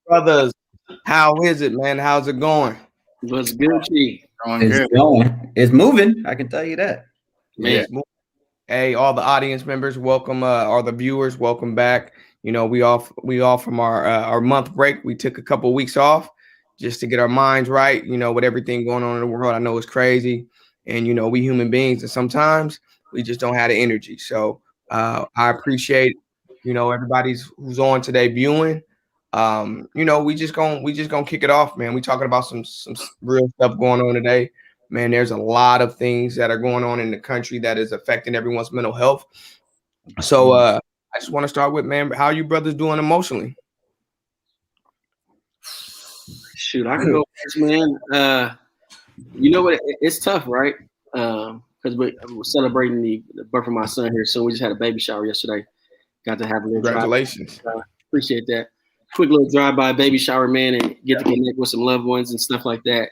brothers, how is it, man? How's it going? What's good, G? Going It's good. going. It's moving. I can tell you that. Man, Hey, all the audience members, welcome. All the viewers, welcome back. You know, we off from our month break. We took a couple weeks off just to get our minds right. You know, with everything going on in the world, I know it's crazy, and you know, we human beings, and sometimes we just don't have the energy. So I appreciate everybody's who's on today viewing. We just gonna kick it off, man. We talking about some real stuff going on today. Man, there's a lot of things that are going on in the country that is affecting everyone's mental health. So I just want to start with, man, how you brothers doing emotionally? shoot, I can go first, man. You know what? It's tough, right? Because we're celebrating the birth of my son here soon. We just had a baby shower yesterday. Got to have a little Congratulations. appreciate that. Quick little drive-by baby shower, man, and get to connect with some loved ones and stuff like that,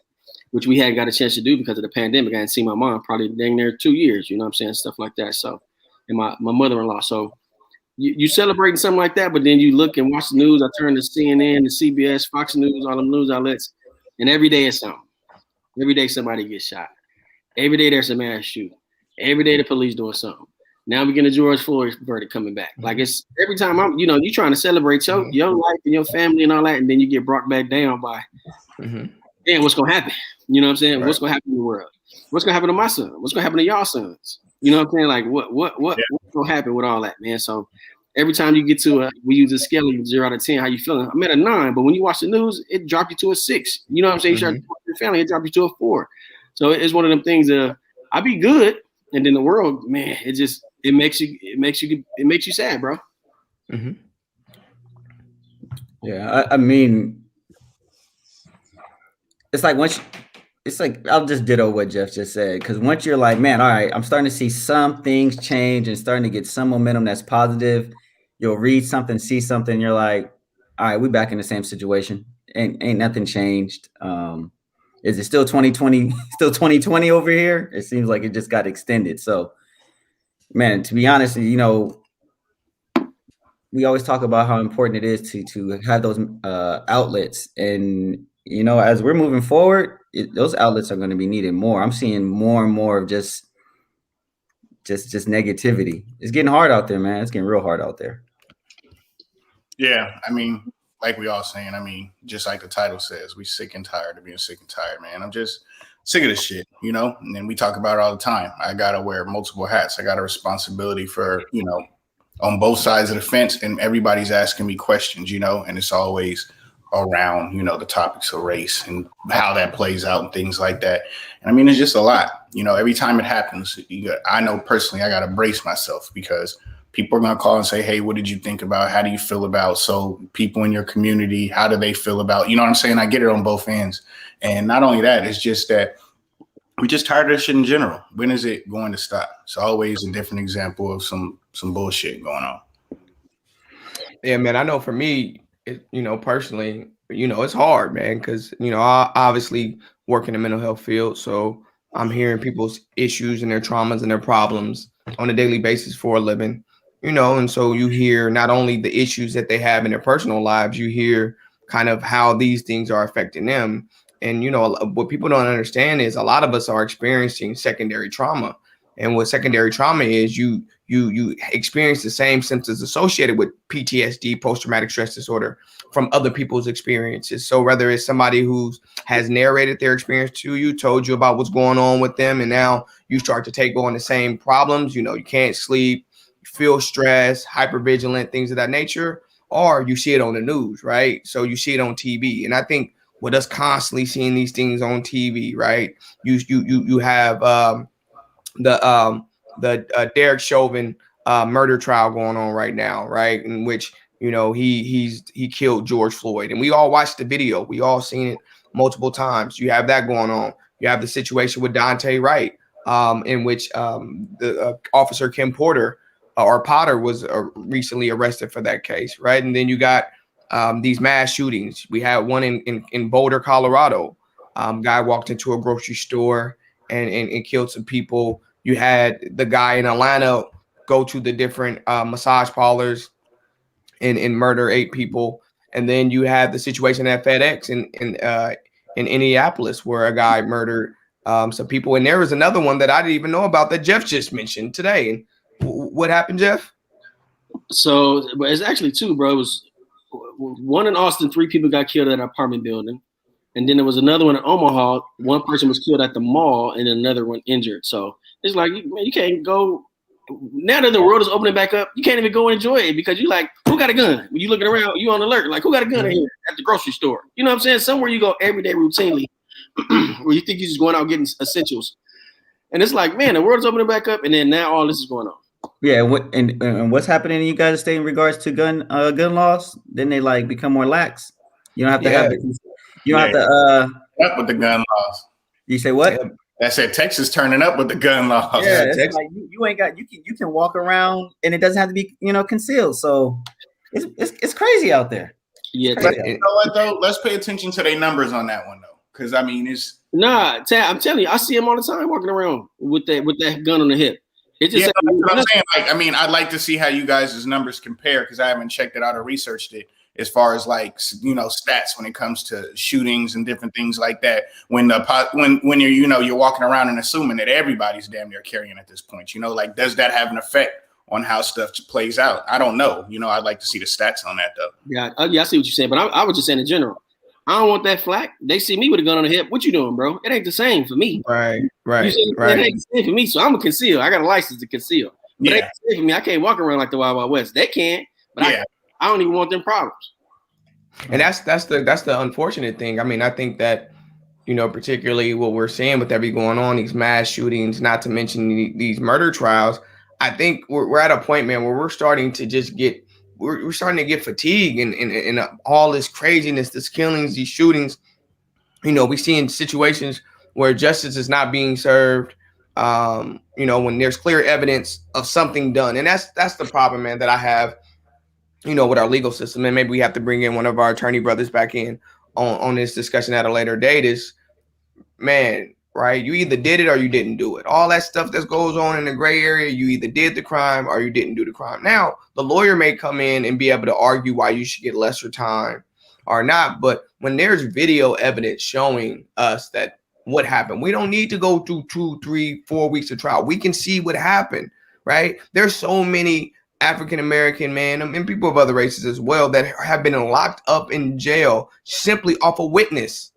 which we hadn't got a chance to do because of the pandemic. I hadn't seen my mom probably dang near 2 years, you know what I'm saying? Stuff like that. So, and my mother-in-law. So you celebrating something like that, but then you look and watch the news. I turn to CNN, the CBS, Fox News, all them news outlets, and every day it's something. Every day somebody gets shot. Every day there's a mass shooting. Every day the police doing something. Now we're getting a George Floyd verdict coming back. Like it's every time you're trying to celebrate your life and your family and all that, and then you get brought back down by, damn, what's gonna happen? You know what I'm saying? Right. What's gonna happen in the world? What's gonna happen to my son? What's gonna happen to y'all sons? You know what I'm saying? Like what's gonna happen with all that, man? So every time you get to we use a scale of 0 out of 10, how you feeling? I'm at a 9, but when you watch the news, it dropped you to a 6. You know what I'm saying? You start to talk to your family, it dropped you to a 4. So it's one of them things. I be good, and then the world, man, it makes you sad, bro. Mm-hmm. Yeah, I mean, it's like I'll just ditto what Jeff just said, because once you're like, man, all right, I'm starting to see some things change and starting to get some momentum that's positive. You'll read something, see something, you're like, all right, we back in the same situation. Ain't nothing changed. Is it still 2020? Still 2020 over here? It seems like it just got extended. So, man, to be honest, we always talk about how important it is to have those outlets, and as we're moving forward, those outlets are going to be needed more. I'm seeing more and more of just negativity. It's getting hard out there, man. It's getting real hard out there. Yeah, I mean, like we all saying, I mean, just like the title says, we sick and tired of being sick and tired, man. I'm just sick of this shit, and then we talk about it all the time. I got to wear multiple hats. I got a responsibility for, on both sides of the fence, and everybody's asking me questions, and it's always around, the topics of race and how that plays out and things like that. And I mean, it's just a lot, every time it happens. I know personally, I got to brace myself because people are going to call and say, hey, what did you think about? How do you feel about? So people in your community, how do they feel about? You know what I'm saying? I get it on both ends. And not only that, it's just that we're just tired of this shit in general. When is it going to stop? It's always a different example of some bullshit going on. Yeah, man, I know for me, personally, it's hard, man, because, I obviously work in the mental health field. So I'm hearing people's issues and their traumas and their problems on a daily basis for a living, and so you hear not only the issues that they have in their personal lives, you hear kind of how these things are affecting them. And, what people don't understand is a lot of us are experiencing secondary trauma. And what secondary trauma is, you experience the same symptoms associated with PTSD, post-traumatic stress disorder, from other people's experiences. So whether it's somebody who has narrated their experience to you, told you about what's going on with them, and now you start to take on the same problems, you can't sleep, you feel stressed, hypervigilant, things of that nature, or you see it on the news, right? So you see it on TV. And I think with us constantly seeing these things on TV, right? You have the Derek Chauvin murder trial going on right now, right? In which he killed George Floyd, and we all watched the video. We all seen it multiple times. You have that going on. You have the situation with Dante Wright, in which the officer Kim Porter or Potter was recently arrested for that case, right? And then you got these mass shootings. We had one in Boulder, Colorado. Guy walked into a grocery store and killed some people. You had the guy in Atlanta go to the different massage parlors and murder 8 people. And then you have the situation at FedEx in Indianapolis where a guy murdered some people. And there was another one that I didn't even know about that Jeff just mentioned today. And what happened, Jeff? So, but it's actually two, bro. It was one in Austin. 3 people got killed at an apartment building, and then there was another one in Omaha. 1 person was killed at the mall, and another one injured. So it's like, man, you can't go. Now that the world is opening back up, you can't even go enjoy it because you like, who got a gun? When you looking around, you on alert. Like, who got a gun in here at the grocery store? You know what I'm saying? Somewhere you go every day routinely, where you think you're just going out getting essentials, and it's like, man, the world is opening back up, and then now all this is going on. Yeah, and what's happening in you guys' state in regards to gun laws? Then they like become more lax. You don't have to have you don't have to up with the gun laws. You say what? I said Texas turning up with the gun laws. Yeah, it's like you ain't got you can walk around and it doesn't have to be concealed. So it's crazy out there. Yeah, you know what though? Let's pay attention to their numbers on that one though, because I mean it's I'm telling you, I see them all the time walking around with that gun on the hip. It's just what I'm saying. Like, I mean, I'd like to see how you guys' numbers compare because I haven't checked it out or researched it as far as like stats when it comes to shootings and different things like that. When you're you're walking around and assuming that everybody's damn near carrying at this point, like does that have an effect on how stuff plays out? I don't know. I'd like to see the stats on that though. Yeah, I see what you're saying, but I was just saying in general. I don't want that flack. They see me with a gun on the hip. What you doing, bro? It ain't the same for me. Right. It ain't the same for me, so I'm a conceal. I got a license to conceal. But it ain't the same for me. I can't walk around like the Wild Wild West. They can, but I don't even want them problems. And that's the unfortunate thing. I mean, I think that particularly what we're seeing with everything going on, these mass shootings, not to mention these murder trials. I think we're at a point, man, where we're starting to just get. We're starting to get fatigued and all this craziness, this killings, these shootings. We see in situations where justice is not being served. When there's clear evidence of something done, and that's the problem, man, that I have. With our legal system, and maybe we have to bring in one of our attorney brothers back in on this discussion at a later date. Is man, right? You either did it or you didn't do it. All that stuff that goes on in the gray area, you either did the crime or you didn't do the crime. Now, the lawyer may come in and be able to argue why you should get lesser time or not. But when there's video evidence showing us that what happened, we don't need to go through 2, 3, 4 weeks of trial. We can see what happened, right? There's so many African-American men and people of other races as well that have been locked up in jail simply off a witness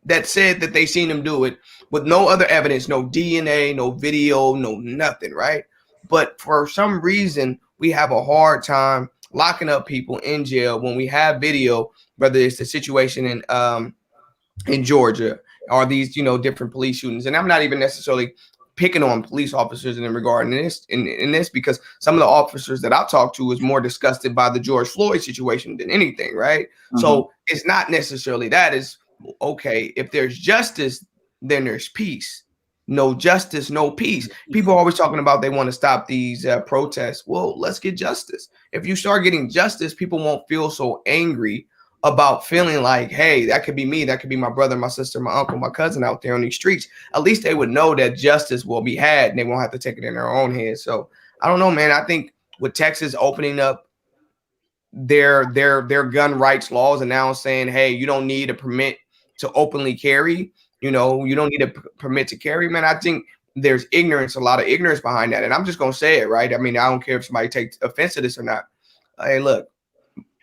that said that they seen him do it with no other evidence, no DNA, no video, no nothing, right? But for some reason, we have a hard time locking up people in jail when we have video, whether it's the situation in Georgia or these, different police shootings. And I'm not even necessarily picking on police officers in regard in this because some of the officers that I talked to was more disgusted by the George Floyd situation than anything, right? Mm-hmm. So it's not necessarily that. Is okay, if there's justice, then there's peace. No justice, no peace. People are always talking about they want to stop these protests. Well, let's get justice. If you start getting justice, people won't feel so angry about feeling like, hey, that could be me, that could be my brother, my sister, my uncle, my cousin out there on these streets. At least they would know that justice will be had and they won't have to take it in their own hands. So I don't know, man. I think with Texas opening up their gun rights laws and now saying, hey, you don't need a permit to openly carry, you don't need a permit to carry, man. I think there's a lot of ignorance behind that. And I'm just going to say it, right? I mean, I don't care if somebody takes offense to this or not. Hey, look,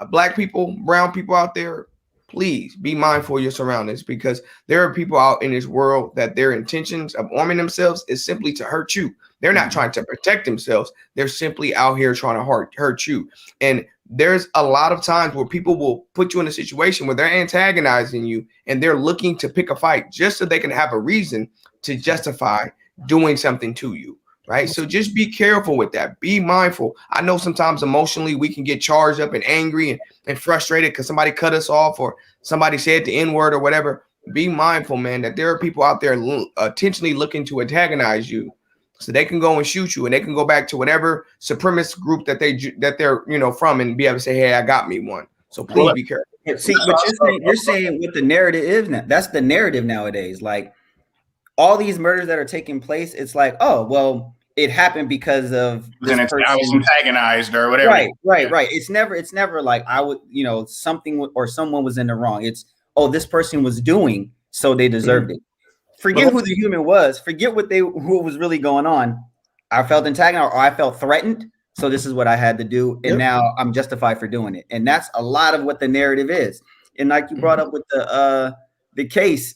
Black people, brown people out there, please be mindful of your surroundings because there are people out in this world that their intentions of arming themselves is simply to hurt you. They're not trying to protect themselves. They're simply out here trying to hurt you. And there's a lot of times where people will put you in a situation where they're antagonizing you and they're looking to pick a fight just so they can have a reason to justify doing something to you. Right. So just be careful with that. Be mindful. I know sometimes emotionally we can get charged up and angry and frustrated because somebody cut us off or somebody said the N-word or whatever. Be mindful, man, that there are people out there intentionally looking to antagonize you so they can go and shoot you and they can go back to whatever supremacist group that they're from and be able to say, hey, I got me one. So please be careful. See, but you're saying what the narrative is now. That's the narrative nowadays. Like all these murders that are taking place, it's like, oh, well, it happened because of this I was person. antagonized or whatever. Right. It's never like I would, something or someone was in the wrong. It's, oh, this person was doing, so they deserved it. Forget who the human was. Forget who was really going on. I felt antagonized or I felt threatened. So this is what I had to do. And now I'm justified for doing it. And that's a lot of what the narrative is. And like you brought up with the case,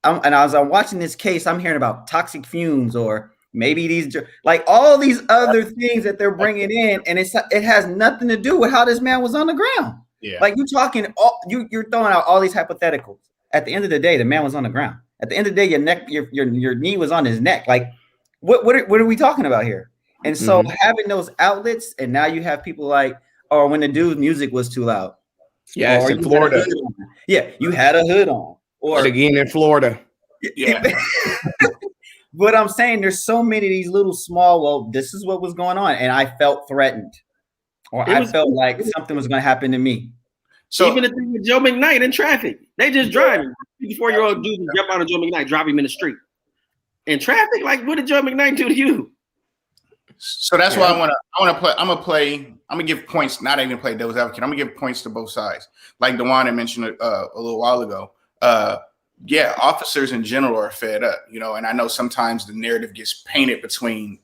and as I'm watching this case, I'm hearing about toxic fumes or maybe these, like all these other things that they're bringing in, and it has nothing to do with how this man was on the ground. Yeah. Like you're throwing out all these hypotheticals. At the end of the day, the man was on the ground. At the end of the day, your knee was on his neck. Like, what are we talking about here? And so having those outlets, and now you have people like, or when the dude's music was too loud. Yeah, it's in Florida. Yeah, you had a hood on. Or again in Florida. Yeah. But I'm saying there's so many of these little small, well, this is what was going on. And I felt threatened. Or I felt like something was going to happen to me. So even the thing with Joe McKnight in traffic, they just drive him. 54-year-old dude jump out of Joe McKnight, drop him in the street. In traffic, like what did Joe McKnight do to you? So that's why I'm gonna give points, not even play devil's advocate. I'm gonna give points to both sides. Like Dewan had mentioned a little while ago. Yeah, officers in general are fed up, and I know sometimes the narrative gets painted between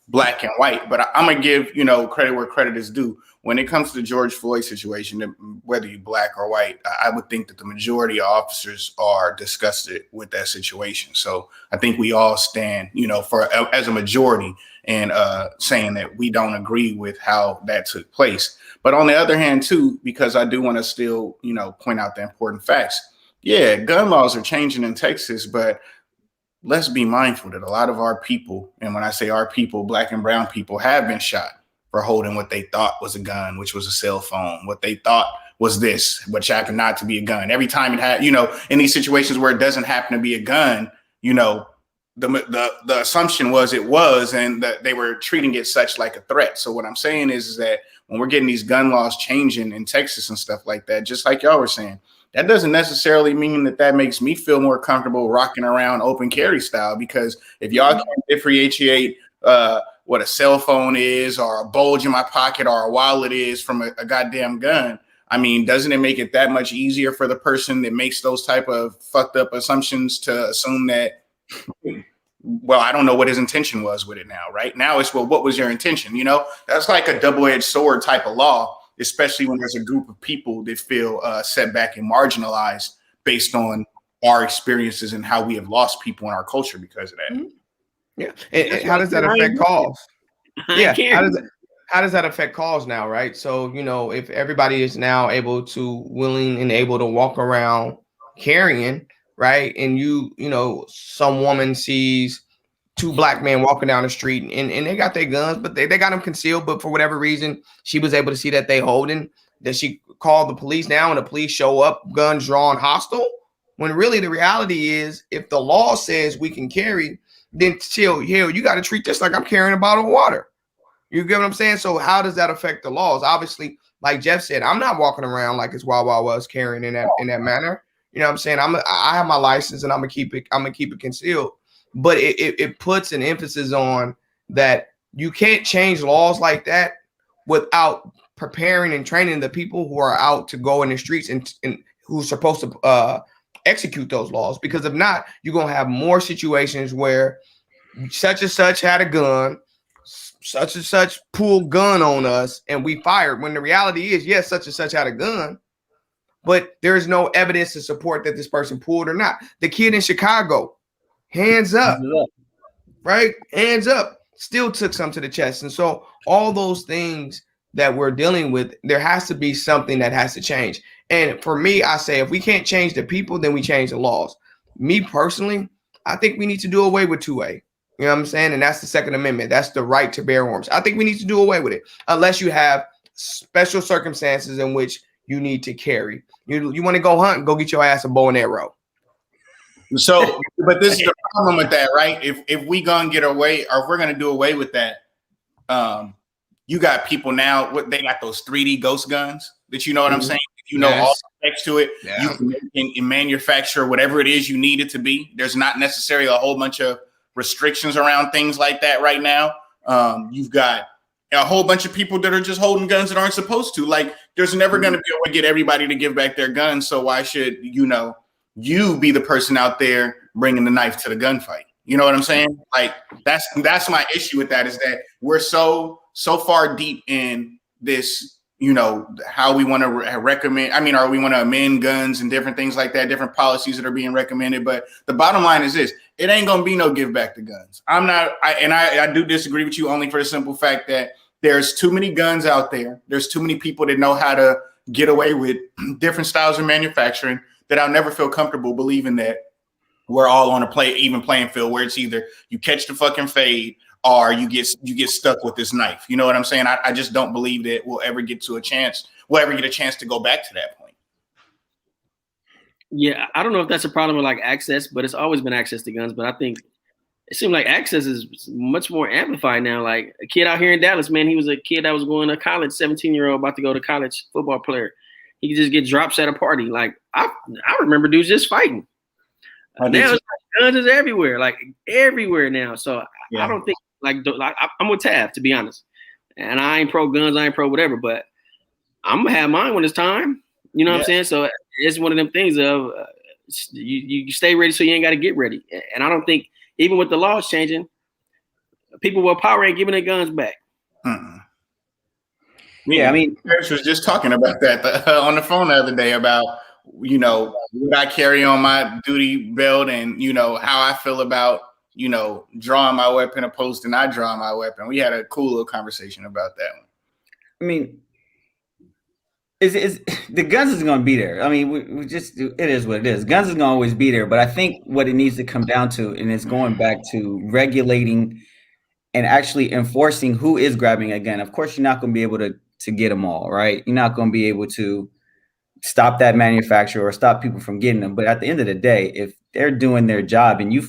black and white, but I'm gonna give credit where credit is due. When it comes to the George Floyd situation, whether you're black or white, I would think that the majority of officers are disgusted with that situation. So I think we all stand, as a majority, and saying that we don't agree with how that took place. But on the other hand, too, because I do want to still, point out the important facts. Yeah, gun laws are changing in Texas, but let's be mindful that a lot of our people, and when I say our people, black and brown people, have been shot for holding what they thought was a gun, which was a cell phone, what they thought was this, which happened not to be a gun. Every time it had, in these situations where it doesn't happen to be a gun, the assumption was it was, and that they were treating it such like a threat. So what I'm saying is that when we're getting these gun laws changing in Texas and stuff like that, just like y'all were saying, that doesn't necessarily mean that makes me feel more comfortable rocking around open carry style, because if y'all can't differentiate what a cell phone is or a bulge in my pocket or a wallet is from a goddamn gun, I mean, doesn't it make it that much easier for the person that makes those type of fucked up assumptions to assume that, well, I don't know what his intention was with it now, right? Now it's, well, what was your intention? That's like a double-edged sword type of law, especially when there's a group of people that feel set back and marginalized based on our experiences and how we have lost people in our culture because of that. Mm-hmm. Yeah. And how does that affect calls? Yeah. How does that affect calls now, right? So, if everybody is now willing and able to walk around carrying, right? And some woman sees two black men walking down the street and they got their guns, but they got them concealed. But for whatever reason, she was able to see that they holding, that she called the police now, and the police show up, guns drawn, hostile. When really the reality is, if the law says we can carry, then you got to treat this like I'm carrying a bottle of water. You get what I'm saying? So how does that affect the laws? Obviously, like Jeff said, I'm not walking around like it's Wild Wild West carrying in that manner. You know what I'm saying? I have my license and I'm gonna keep it concealed. But it puts an emphasis on that you can't change laws like that without preparing and training the people who are out to go in the streets and who's supposed to execute those laws. Because if not, you're gonna have more situations where such and such had a gun, such and such pulled gun on us, and we fired. When the reality is, yes, such and such had a gun, but there is no evidence to support that this person pulled or not. The kid in Chicago, hands up, right? Hands up, still took some to the chest. And so all those things that we're dealing with, there has to be something that has to change. And for me, I say, if we can't change the people, then we change the laws. Me personally, I think we need to do away with 2A. You know what I'm saying? And that's the Second Amendment. That's the right to bear arms. I think we need to do away with it, unless you have special circumstances in which you need to carry. You want to go hunt, go get your ass a bow and arrow. So, but this is the problem with that, right? If we gonna get away, or if we're gonna do away with that, you got people now. They got those 3D ghost guns that what I'm saying. All next to it, you can manufacture whatever it is you need it to be. There's not necessarily a whole bunch of restrictions around things like that right now. You've got a whole bunch of people that are just holding guns that aren't supposed to. Like, there's never going to be a way to get everybody to give back their guns. So why should, you be the person out there bringing the knife to the gunfight? You know what I'm saying? Like, that's my issue with that, is that we're so far deep in this, how we want to recommend. I mean, or we want to amend guns and different things like that, different policies that are being recommended. But the bottom line is this: it ain't going to be no give back the guns. I do disagree with you, only for the simple fact that there's too many guns out there. There's too many people that know how to get away with different styles of manufacturing, that I'll never feel comfortable believing that we're all on a even playing field, where it's either you catch the fucking fade or you get stuck with this knife. You know what I'm saying? I just don't believe that we'll ever get a chance to go back to that point. Yeah, I don't know if that's a problem with like access, but it's always been access to guns. But I think it seems like access is much more amplified now. Like a kid out here in Dallas, man, he was a kid that was going to college, 17-year-old about to go to college, football player. He could just get drops at a party. Like I remember dudes just fighting. Now it's like guns is everywhere, like everywhere now. So yeah. I don't think I'm with Tav, to be honest. And I ain't pro guns, I ain't pro whatever, but I'm gonna have mine when it's time. You know what I'm saying? So it's one of them things of you stay ready so you ain't got to get ready. And I don't think, even with the laws changing, people with power ain't giving their guns back. Yeah, I mean, Paris was just talking about that on the phone the other day about, what I carry on my duty belt and, how I feel about, drawing my weapon opposed to not drawing my weapon. We had a cool little conversation about that one. I mean, is the guns is going to be there. I mean, we just, it is what it is. Guns is going to always be there. But I think what it needs to come down to, and it's going back to regulating and actually enforcing who is grabbing a gun. Of course, you're not going to be able to get them all, right? You're not going to be able to stop that manufacturer or stop people from getting them. But at the end of the day, if they're doing their job and you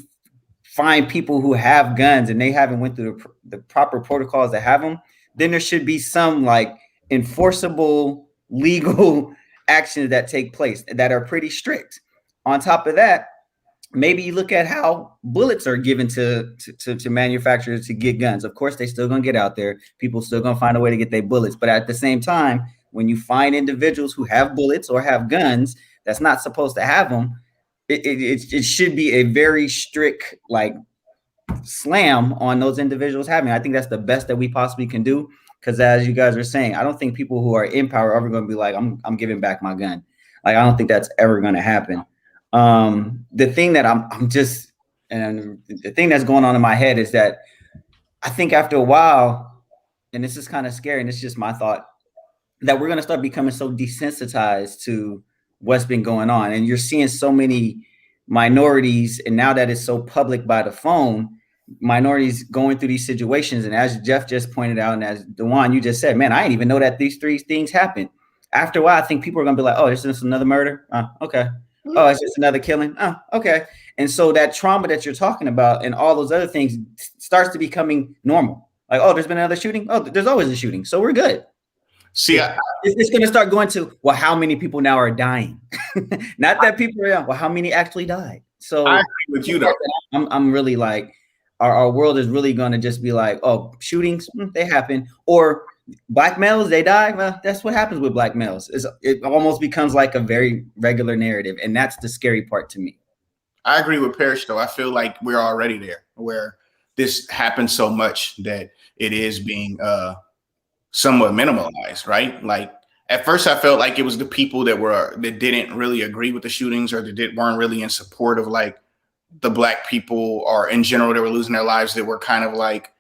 find people who have guns and they haven't went through the proper protocols to have them, then there should be some like enforceable legal actions that take place that are pretty strict. On top of that, maybe you look at how bullets are given to manufacturers to get guns. Of course, they still gonna get out there. People still gonna find a way to get their bullets. But at the same time, when you find individuals who have bullets or have guns that's not supposed to have them, it should be a very strict like slam on those individuals having. I think that's the best that we possibly can do. Because as you guys are saying, I don't think people who are in power are ever going to be like, I'm giving back my gun. Like, I don't think that's ever going to happen. The thing that and the thing that's going on in my head is that I think after a while, and this is kind of scary, and it's just my thought, that we're going to start becoming so desensitized to what's been going on. And you're seeing so many minorities, and now that it's so public by the phone, minorities going through these situations. And as Jeff just pointed out, and as Dewan, you just said, man, I didn't even know that these three things happen. After a while, I think people are going to be like, oh, it's just another murder. Okay. Oh, it's just another killing. Okay. And so that trauma that you're talking about and all those other things starts to becoming normal. Like, oh, there's been another shooting. Oh, there's always a shooting. So we're good. See, it's going to start going to, well, how many people now are dying? Not that people are, well, how many actually died? So I agree with you, though. I'm really like, our world is really going to just be like, oh, shootings, they happen. Or black males, they die. Well, that's what happens with black males. It almost becomes like a very regular narrative. And that's the scary part to me. I agree with Parrish, though. I feel like we're already there where this happens so much that it is being somewhat minimalized, right? Like at first I felt like it was the people that didn't really agree with the shootings or that weren't really in support of like the black people or in general that were losing their lives that were kind of like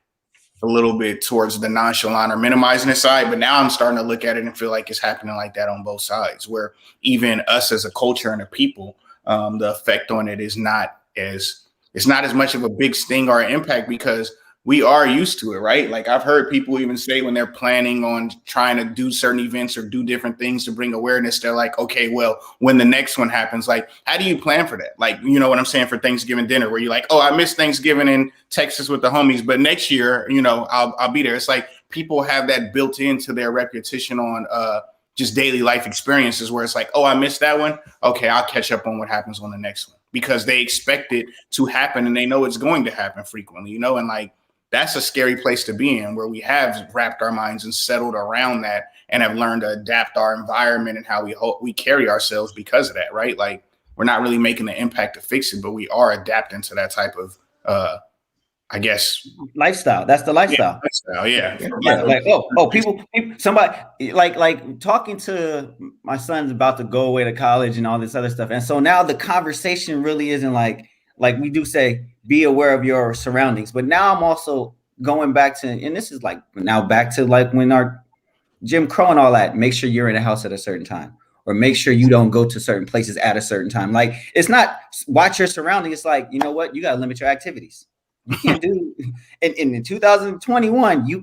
a little bit towards the nonchalant or minimizing the side. But now I'm starting to look at it and feel like it's happening like that on both sides, where even us as a culture and a people, the effect on it is not as much of a big sting or an impact because we are used to it, right? Like I've heard people even say when they're planning on trying to do certain events or do different things to bring awareness, they're like, okay, well, when the next one happens, like, how do you plan for that? Like, you know what I'm saying, for Thanksgiving dinner where you're like, oh, I missed Thanksgiving in Texas with the homies, but next year, I'll be there. It's like people have that built into their repetition on just daily life experiences where it's like, oh, I missed that one. Okay, I'll catch up on what happens on the next one. because they expect it to happen and they know it's going to happen frequently, you know, and like that's a scary place to be in, where we have wrapped our minds and settled around that and have learned to adapt our environment and how we carry ourselves because of that, right? Like we're not really making the impact to fix it, but we are adapting to that type of I guess lifestyle. That's the lifestyle. Yeah. Like people, somebody like talking to my son's about to go away to college and all this other stuff, and so now the conversation really isn't like we do say be aware of your surroundings, but now I'm also going back to, and this is like now back to like when our Jim Crow and all that. Make sure you're in a house at a certain time, or make sure you don't go to certain places at a certain time. Like it's not watch your surroundings. It's like, you know what, you got to limit your activities. You can't do in 2021. You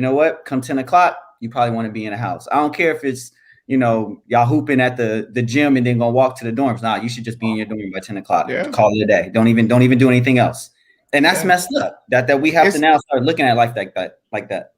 know what? Come 10 o'clock, you probably want to be in a house. I don't care if it's, you know, y'all hooping at the gym and then gonna walk to the dorms. Nah, you should just be in your dorm by 10 o'clock. Yeah. Call it a day. Don't even do anything else. And that's messed up. That we have to now start looking at life like that.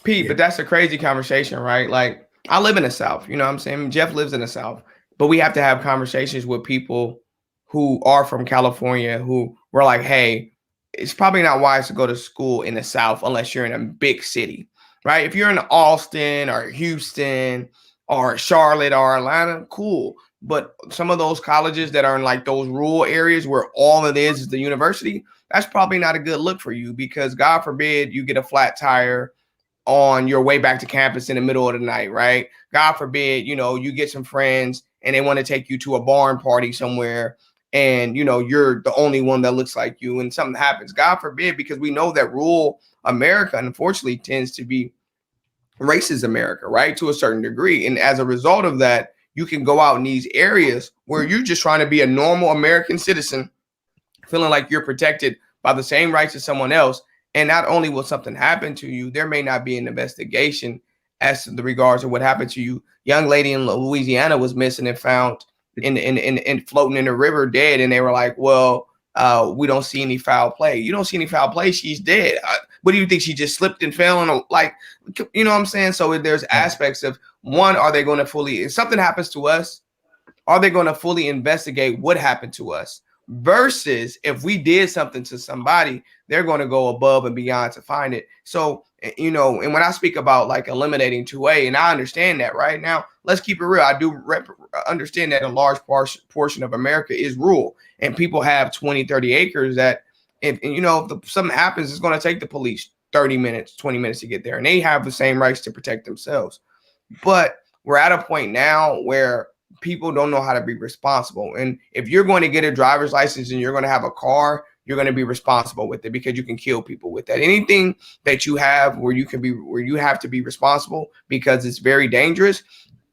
Pete, but that's a crazy conversation, right? Like I live in the South. You know what I'm saying? Jeff lives in the South, but we have to have conversations with people who are from California who were like, hey, it's probably not wise to go to school in the South unless you're in a big city, right? If you're in Austin or Houston or Charlotte or Atlanta, cool. But some of those colleges that are in like those rural areas where all it is the university, that's probably not a good look for you, because God forbid you get a flat tire on your way back to campus in the middle of the night, right? God forbid, you know, you get some friends and they want to take you to a barn party somewhere, and, you know, you're the only one that looks like you and something happens. God forbid, because we know that rural America, unfortunately, tends to be racist America, right? To a certain degree. And as a result of that, you can go out in these areas where you're just trying to be a normal American citizen, feeling like you're protected by the same rights as someone else. And not only will something happen to you, there may not be an investigation as to the regards of what happened to you. Young lady in Louisiana was missing and found in floating in the river dead, and they were like, well, we don't see any foul play. You don't see any foul play, she's dead. What do you think? She just slipped and fell in like, you know what I'm saying? So there's aspects of, one, are they going to fully, if something happens to us, are they going to fully investigate what happened to us? Versus if we did something to somebody, they're going to go above and beyond to find it. So, you know, and when I speak about like eliminating 2A, and I understand that right now, let's keep it real. I do understand that a large portion of America is rural, and people have 20, 30 acres that, if you know, if something happens, it's going to take the police 30 minutes, 20 minutes to get there, and they have the same rights to protect themselves. But we're at a point now where people don't know how to be responsible. And if you're going to get a driver's license and you're going to have a car, you're going to be responsible with it, because you can kill people with that. Anything that you have where you have to be responsible because it's very dangerous,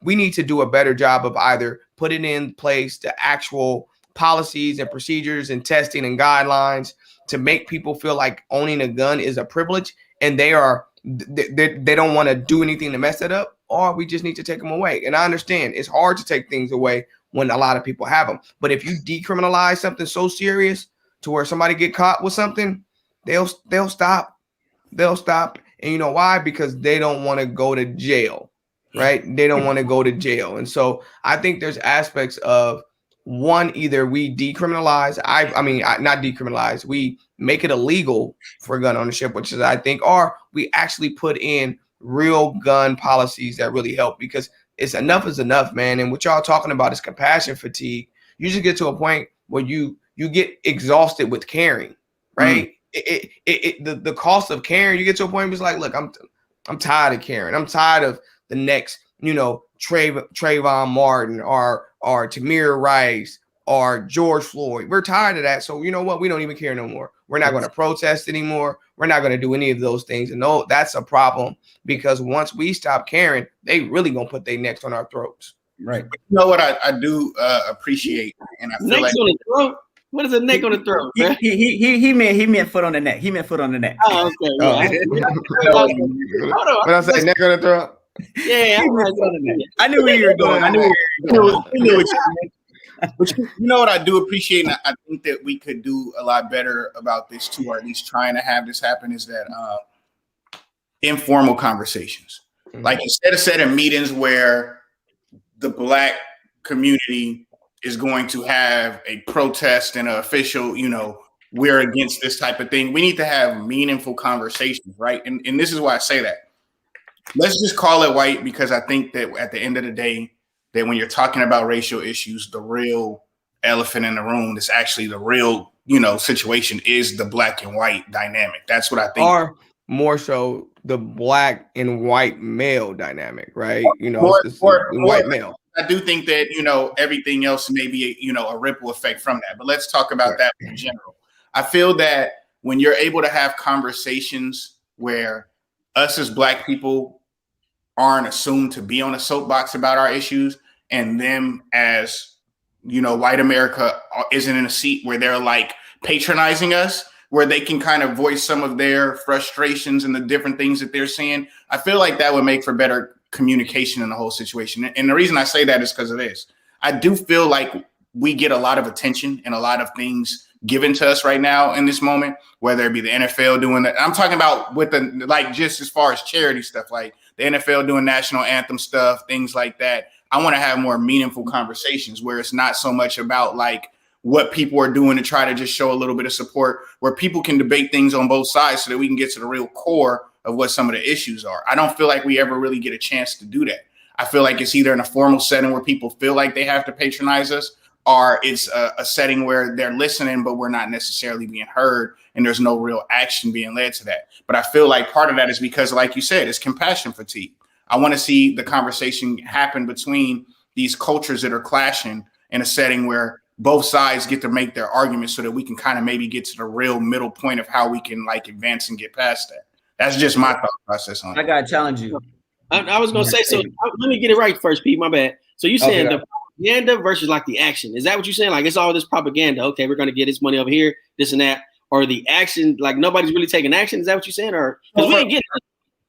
we need to do a better job of either putting in place the actual policies and procedures and testing and guidelines to make people feel like owning a gun is a privilege and they don't want to do anything to mess it up, or we just need to take them away. And I understand it's hard to take things away when a lot of people have them. But if you decriminalize something so serious to where somebody get caught with something, they'll stop. They'll stop. And you know why? Because they don't want to go to jail, right? They don't want to go to jail. And so I think there's aspects of, one, either we decriminalize, not decriminalize, we make it illegal for gun ownership, which is, I think, or we actually put in real gun policies that really help, because it's enough is enough, man. And what y'all talking about is compassion fatigue. You just get to a point where you get exhausted with caring, right? The cost of caring, you get to a point where it's like, look, I'm tired of caring. I'm tired of the next, you know, Trayvon Martin or Tamir Rice or George Floyd. We're tired of that. So you know what? We don't even care no more. We're not going to protest anymore. We're not going to do any of those things. And no, that's a problem, because once we stop caring, they really going to put their necks on our throats. Right. You know what I do appreciate, and I feel necks like on the throat. What is a neck on the throat? Man? He meant foot on the neck. He meant foot on the neck. Oh, okay. Yeah. Hold on. When I say neck on the throat, yeah, I knew where you were going. I knew where you were going. But you know what I do appreciate, and I think that we could do a lot better about this too, or at least trying to have this happen, is that informal conversations. Like instead of setting meetings where the Black community is going to have a protest and an official, we're against this type of thing. We need to have meaningful conversations, right? And this is why I say that. Let's just call it white, because I think that at the end of the day, that when you're talking about racial issues, the real elephant in the room that's actually the real, situation is the black and white dynamic. That's what I think. Or more so the black and white male dynamic, right? It's More, the white male. I do think that, everything else may be, a ripple effect from that. But let's talk about that in general. I feel that when you're able to have conversations where us as black people aren't assumed to be on a soapbox about our issues, and them as, white America isn't in a seat where they're like patronizing us, where they can kind of voice some of their frustrations and the different things that they're seeing, I feel like that would make for better communication in the whole situation. And the reason I say that is because of this. I do feel like we get a lot of attention and a lot of things given to us right now in this moment, whether it be the NFL doing that. I'm talking about with just as far as charity stuff, like the NFL doing national anthem stuff, things like that. I want to have more meaningful conversations where it's not so much about like what people are doing to try to just show a little bit of support, where people can debate things on both sides so that we can get to the real core of what some of the issues are. I don't feel like we ever really get a chance to do that. I feel like it's either in a formal setting where people feel like they have to patronize us, or it's a setting where they're listening, but we're not necessarily being heard, and there's no real action being led to that. But I feel like part of that is because, like you said, it's compassion fatigue. I want to see the conversation happen between these cultures that are clashing in a setting where both sides get to make their arguments, so that we can kind of maybe get to the real middle point of how we can like advance and get past that. That's just my thought process on it. I gotta challenge you. I was gonna say, so let me get it right first, Pete. My bad. So you saying the propaganda versus like the action? Is that what you're saying? Like it's all this propaganda. Okay, we're gonna get this money over here, this and that, or the action? Like nobody's really taking action. Is that what you're saying? Or because we ain't getting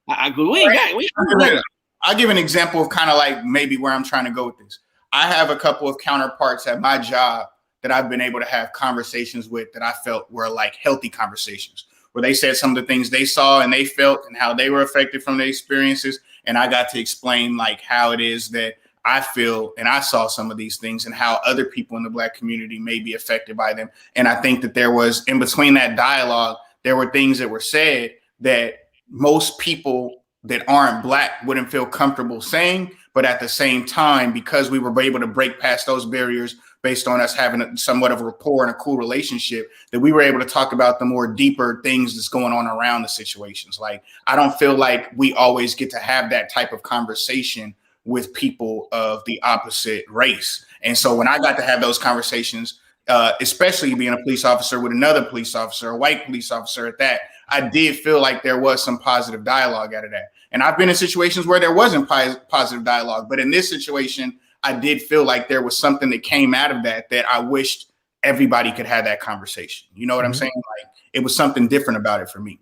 it. I'll give an example of kind of like maybe where I'm trying to go with this. I have a couple of counterparts at my job that I've been able to have conversations with that I felt were like healthy conversations, where they said some of the things they saw and they felt and how they were affected from their experiences. And I got to explain like how it is that I feel and I saw some of these things and how other people in the Black community may be affected by them. And I think that there was, in between that dialogue, there were things that were said that most people that aren't Black wouldn't feel comfortable saying. But at the same time, because we were able to break past those barriers based on us having somewhat of a rapport and a cool relationship, that we were able to talk about the more deeper things that's going on around the situations. Like, I don't feel like we always get to have that type of conversation with people of the opposite race. And so when I got to have those conversations, especially being a police officer with another police officer, a white police officer at that, I did feel like there was some positive dialogue out of that. And I've been in situations where there wasn't positive dialogue. But in this situation, I did feel like there was something that came out of that I wished everybody could have that conversation. You know what I'm saying? Like, it was something different about it for me.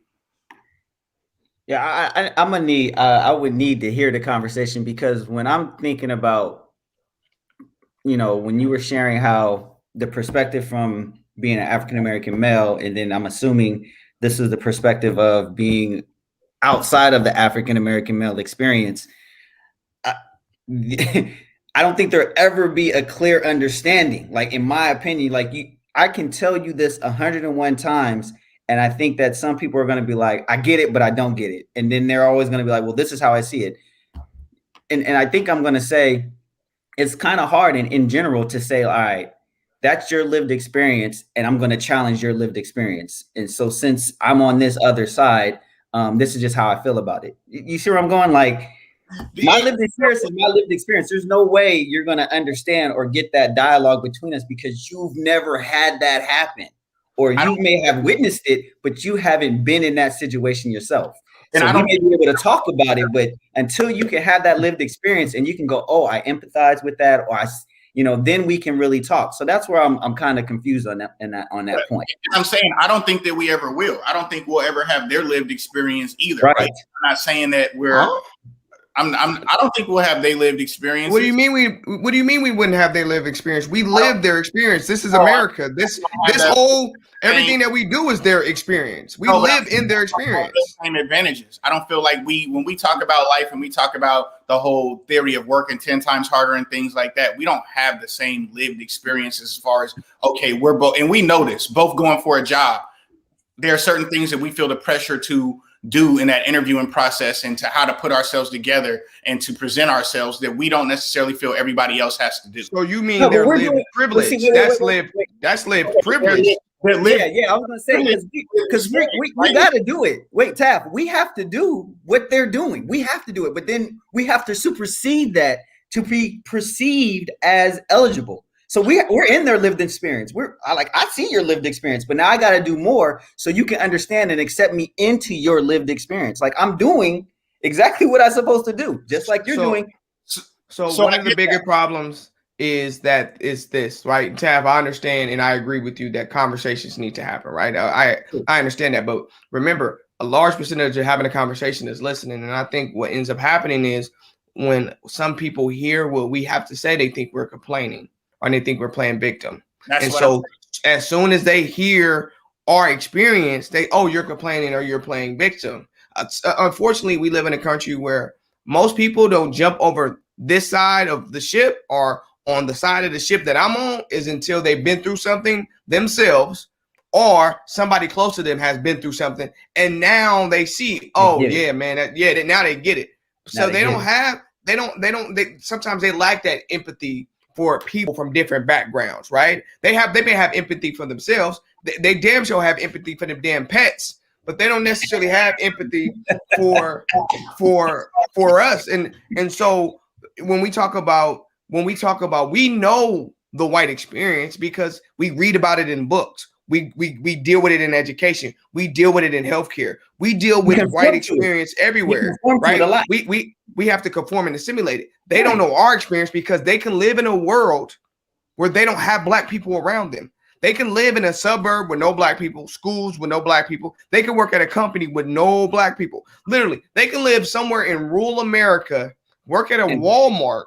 Yeah, I'm gonna need. I would need to hear the conversation, because when I'm thinking about, when you were sharing how the perspective from being an African American male, and then I'm assuming this is the perspective of being outside of the African American male experience. I don't think there'll ever be a clear understanding. Like, in my opinion, I can tell you this 101 times. And I think that some people are going to be like, I get it, but I don't get it. And then they're always going to be like, well, this is how I see it. And I think I'm going to say it's kind of hard in general to say, all right, that's your lived experience, and I'm going to challenge your lived experience. And so since I'm on this other side, this is just how I feel about it. You see where I'm going? Like, my lived experience is my lived experience. There's no way you're going to understand or get that dialogue between us, because you've never had that happen. Or you may have witnessed it, but you haven't been in that situation yourself. So we may be able to talk about it, but until you can have that lived experience and you can go, oh, I empathize with that, or then we can really talk. So that's where I'm kind of confused on that point. I'm saying I don't think that we ever will. I don't think we'll ever have their lived experience either. Right? I'm not saying that we're. I don't think we'll have they lived experiences. What do you mean we wouldn't have their lived experience? We live their experience. This is America. This whole everything that we do is their experience. We live in their experience. Same advantages. I don't feel like when we talk about life and we talk about the whole theory of working 10 times harder and things like that, we don't have the same lived experiences as far as, okay, we're both, and we know this, both going for a job. There are certain things that we feel the pressure to do in that interviewing process and to how to put ourselves together and to present ourselves that we don't necessarily feel everybody else has to do. So you mean they're lived privilege? That's lived privilege. Yeah, I was gonna say because we got to do it. Wait, Taff, we have to do what they're doing. We have to do it, but then we have to supersede that to be perceived as eligible. So we're in their lived experience. I see your lived experience, but now I got to do more so you can understand and accept me into your lived experience. Like I'm doing exactly what I'm supposed to do, just like you're doing. So one of the bigger problems is this, right? Tav, I understand and I agree with you that conversations need to happen, right? I understand that, but remember, a large percentage of having a conversation is listening, and I think what ends up happening is when some people hear what we have to say, they think we're complaining. Or they think we're playing victim. And so as soon as they hear our experience, you're complaining or you're playing victim. Unfortunately, we live in a country where most people don't jump over this side of the ship or on the side of the ship that I'm on is until they've been through something themselves or somebody close to them has been through something. And now they see, now they get it. So sometimes they lack that empathy for people from different backgrounds, right? They may have empathy for themselves. They damn sure have empathy for them damn pets, but they don't necessarily have empathy for us. And so when we talk about we know the white experience because we read about it in books. We deal with it in education. We deal with it in healthcare. We deal with white experience everywhere, right? We have to conform and assimilate it. They don't know our experience because they can live in a world where they don't have black people around them. They can live in a suburb with no black people, schools with no black people. They can work at a company with no black people. Literally, they can live somewhere in rural America, work at a Walmart,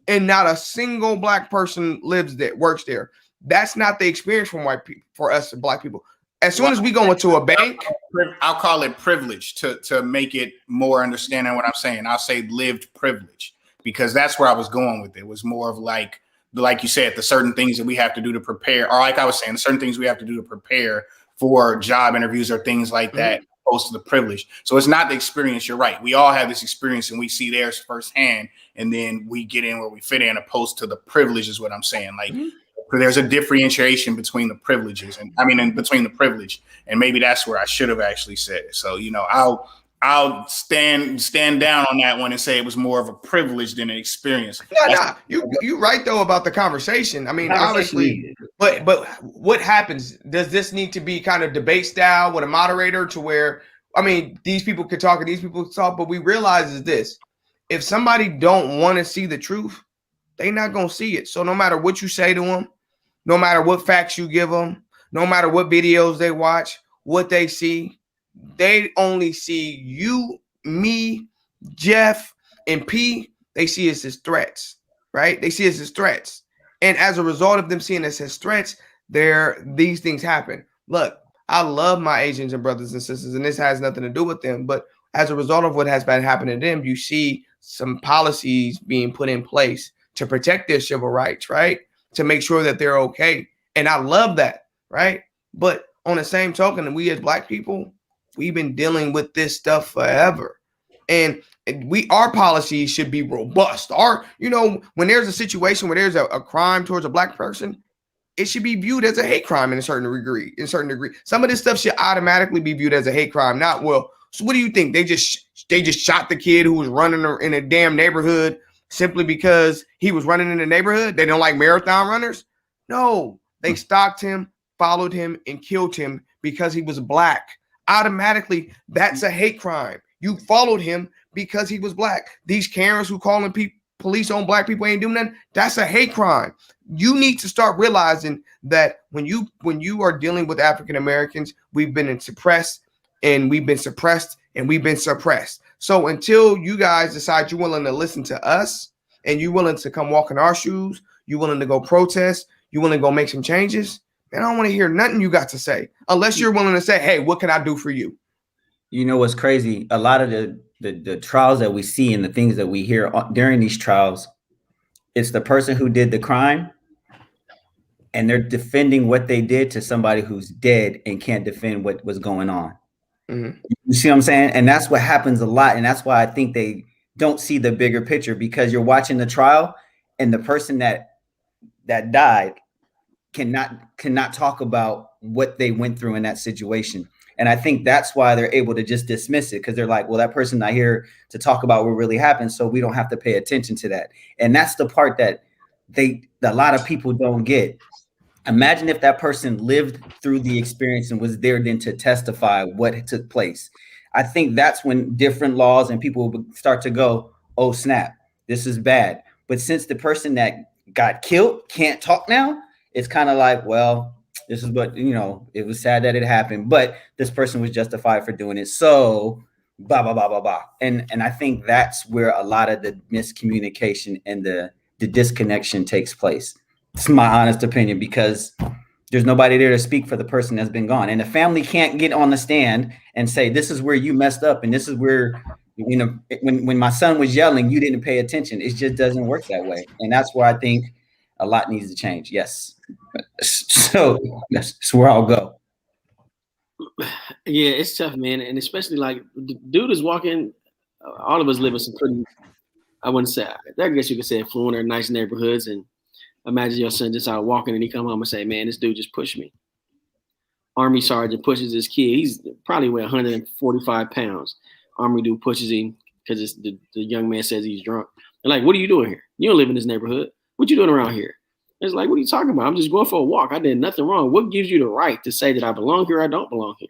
and not a single black person works there. That's not the experience from white people, for us black people. As soon as we go into a bank, I'll call it privilege to make it more understanding what I'm saying. I'll say lived privilege because that's where I was going with it. It was more of like you said, the certain things that we have to do to prepare, or like I was saying, certain things we have to do to prepare for job interviews or things like that, opposed to the privilege. So it's not the experience. You're right. We all have this experience and we see theirs firsthand, and then we get in where we fit in, opposed to the privilege is what I'm saying. Like there's a differentiation between the privileges and between the privilege. And maybe that's where I should have actually said it. So, I'll stand down on that one and say it was more of a privilege than an experience. You right though about the conversation. I mean, obviously, but what happens? Does this need to be kind of debate style with a moderator to where, these people could talk and these people could talk, but we realize is this: if somebody don't want to see the truth, they not gonna see it. So no matter what you say to them, no matter what facts you give them, no matter what videos they watch, what they see, they only see you, me, Jeff, and P. They see us as threats, right? They see us as threats. And as a result of them seeing us as threats, these things happen. Look, I love my Asians and brothers and sisters, and this has nothing to do with them. But as a result of what has been happening to them, you see some policies being put in place to protect their civil rights, right? To make sure that they're okay. And I love that, right? But on the same token, we as black people, we've been dealing with this stuff forever. And our policies should be robust. When there's a situation where there's a crime towards a black person, it should be viewed as a hate crime in a certain degree. Some of this stuff should automatically be viewed as a hate crime. Not, well, so what do you think? They just shot the kid who was running in a damn neighborhood simply because he was running in the neighborhood? They don't like marathon runners? No, they stalked him, followed him, and killed him because he was black. Automatically, that's a hate crime. You followed him because he was black. These Karens who calling police on black people ain't doing nothing, that's a hate crime. You need to start realizing that when you are dealing with African Americans, we've been suppressed and we've been suppressed and we've been suppressed. So until you guys decide you're willing to listen to us and you're willing to come walk in our shoes, you're willing to go protest, you're willing to go make some changes, man, I don't want to hear nothing you got to say unless you're willing to say, hey, what can I do for you? You know what's crazy? A lot of the trials that we see and the things that we hear during these trials, it's the person who did the crime and they're defending what they did to somebody who's dead and can't defend what was going on. Mm-hmm. You see what I'm saying? And that's what happens a lot. And that's why I think they don't see the bigger picture, because you're watching the trial and the person that died cannot talk about what they went through in that situation. And I think that's why they're able to just dismiss it, because they're like, well, that person's not here to talk about what really happened, so we don't have to pay attention to that. And that's the part that a lot of people don't get. Imagine if that person lived through the experience and was there then to testify what took place. I think that's when different laws and people will start to go, oh, snap, this is bad. But since the person that got killed can't talk now, it's kind of like, well, this is what, it was sad that it happened, but this person was justified for doing it. So blah, blah, blah, blah, blah. And I think that's where a lot of the miscommunication and the disconnection takes place. It's my honest opinion, because there's nobody there to speak for the person that's been gone. And the family can't get on the stand and say, this is where you messed up. And this is where, when my son was yelling, you didn't pay attention. It just doesn't work that way. And that's where I think a lot needs to change. Yes. So that's where I'll go. Yeah, it's tough, man. And especially like the dude is walking, all of us live in some pretty, I wouldn't say, I guess you could say affluent or nice neighborhoods. And imagine your son just out walking and he come home and say, man, this dude just pushed me. Army sergeant pushes his kid. He's probably weigh 145 pounds. Army dude pushes him because the young man says he's drunk. They're like, what are you doing here? You don't live in this neighborhood. What you doing around here? It's like, what are you talking about? I'm just going for a walk. I did nothing wrong. What gives you the right to say that I belong here or I don't belong here?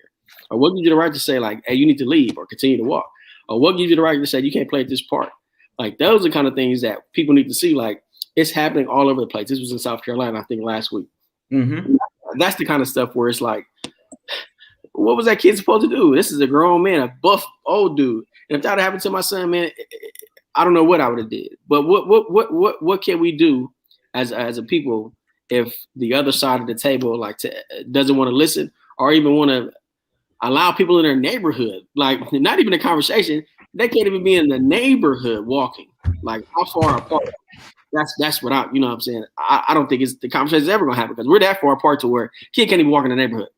Or what gives you the right to say, like, hey, you need to leave or continue to walk? Or what gives you the right to say you can't play at this park? Like, those are the kind of things that people need to see. Like, it's happening all over the place. This was in South Carolina, I think, last week. Mm-hmm. That's the kind of stuff where it's like, what was that kid supposed to do? This is a grown man, a buff old dude. And if that had happened to my son, man, I don't know what I would have did. But what can we do as a people if the other side of the table doesn't want to listen or even want to allow people in their neighborhood, like not even a conversation, they can't even be in the neighborhood walking. Like, how far apart? That's what you know what I'm saying? I don't think the conversation is ever gonna happen because we're that far apart to where kid can't even walk in the neighborhood.